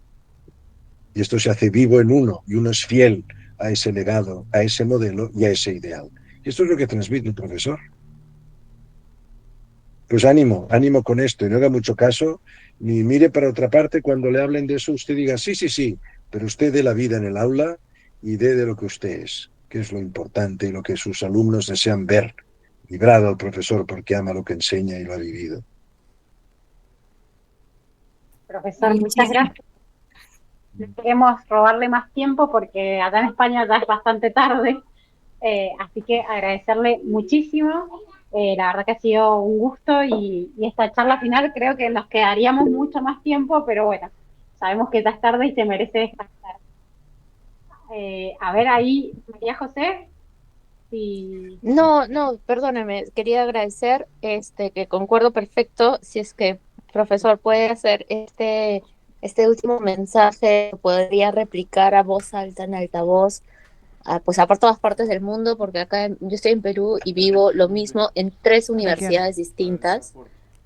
Y esto se hace vivo en uno, y uno es fiel a ese legado, a ese modelo y a ese ideal. Y esto es lo que transmite el profesor. Pues ánimo, ánimo con esto, y no haga mucho caso, ni mire para otra parte cuando le hablen de eso, usted diga, sí, sí, sí, pero usted dé la vida en el aula y dé de lo que usted es, que es lo importante y lo que sus alumnos desean ver, librado al profesor porque ama lo que enseña y lo ha vivido. Profesor, muchas gracias. No queremos robarle más tiempo porque acá en España ya es bastante tarde, así que agradecerle muchísimo. La verdad que ha sido un gusto y esta charla final creo que nos quedaríamos mucho más tiempo, pero bueno, sabemos que ya es tarde y se merece descansar. A ver ahí, María José. Si... No, perdóneme, quería agradecer que concuerdo perfecto. Si es que profesor puede hacer este último mensaje, podría replicar a voz alta en altavoz, pues a por todas partes del mundo, porque acá yo estoy en Perú y vivo lo mismo en 3 universidades distintas.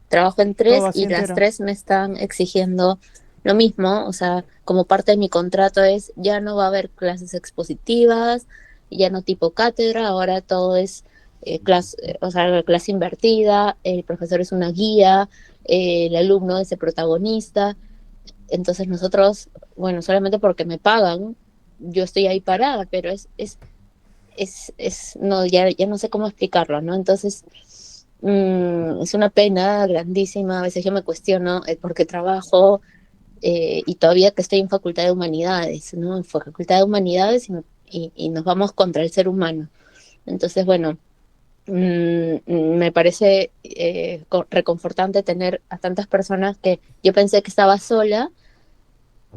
Trabajo en 3 y las 3 me están exigiendo lo mismo. O sea, como parte de mi contrato es ya no va a haber clases expositivas, ya no tipo cátedra, ahora todo es clase invertida, el profesor es una guía, el alumno es el protagonista. Entonces nosotros, bueno, solamente porque me pagan, yo estoy ahí parada, pero no, ya no sé cómo explicarlo, ¿no? Entonces, es una pena grandísima. A veces yo me cuestiono el por qué trabajo, y todavía que estoy en Facultad de Humanidades, ¿no? En Facultad de Humanidades y nos vamos contra el ser humano. Entonces, bueno, me parece reconfortante tener a tantas personas que yo pensé que estaba sola,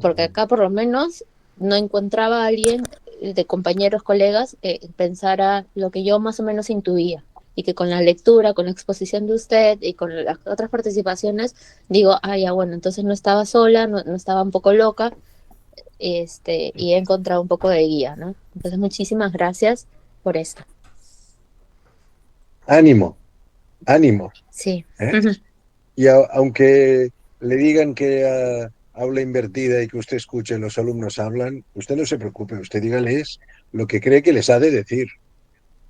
porque acá por lo menos no encontraba a alguien de compañeros, colegas, que pensara lo que yo más o menos intuía, y que con la lectura, con la exposición de usted y con las otras participaciones, digo, ya bueno, entonces no estaba sola, no estaba un poco loca, y he encontrado un poco de guía, ¿no? Entonces muchísimas gracias por esto. Ánimo, ánimo. Sí. Y aunque le digan que aula invertida y que usted escuche, los alumnos hablan, usted no se preocupe, usted dígales lo que cree que les ha de decir,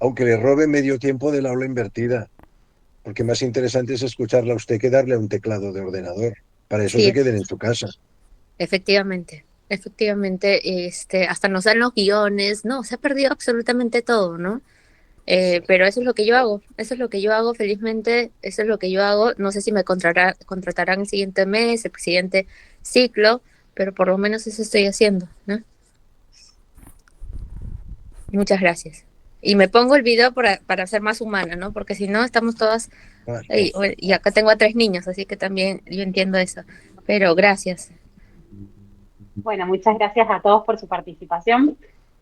aunque le robe medio tiempo del aula invertida, porque más interesante es escucharla a usted que darle a un teclado de ordenador. Para eso sí, se queden en su casa. Efectivamente, hasta nos dan los guiones, no, se ha perdido absolutamente todo, ¿no? Pero eso es lo que yo hago, eso es lo que yo hago felizmente, eso es lo que yo hago. No sé si me contratarán el siguiente mes, el siguiente ciclo, pero por lo menos eso estoy haciendo, ¿no? Muchas gracias. Y me pongo el video para ser más humana, ¿no? Porque si no, estamos todas... Y acá tengo a 3 niños, así que también yo entiendo eso. Pero gracias. Bueno, muchas gracias a todos por su participación.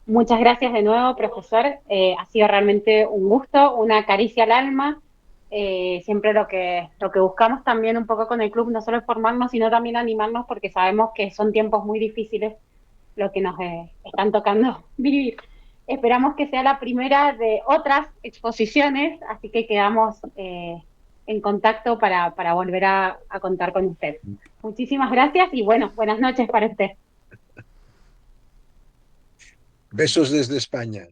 Muchas gracias de nuevo, profesor. Ha sido realmente un gusto, una caricia al alma. Siempre lo que buscamos también un poco con el club, no solo es formarnos, sino también animarnos, porque sabemos que son tiempos muy difíciles lo que nos están tocando vivir. Esperamos que sea la primera de otras exposiciones, así que quedamos en contacto para volver a contar con usted. Muchísimas gracias y bueno, buenas noches para usted. Besos desde España.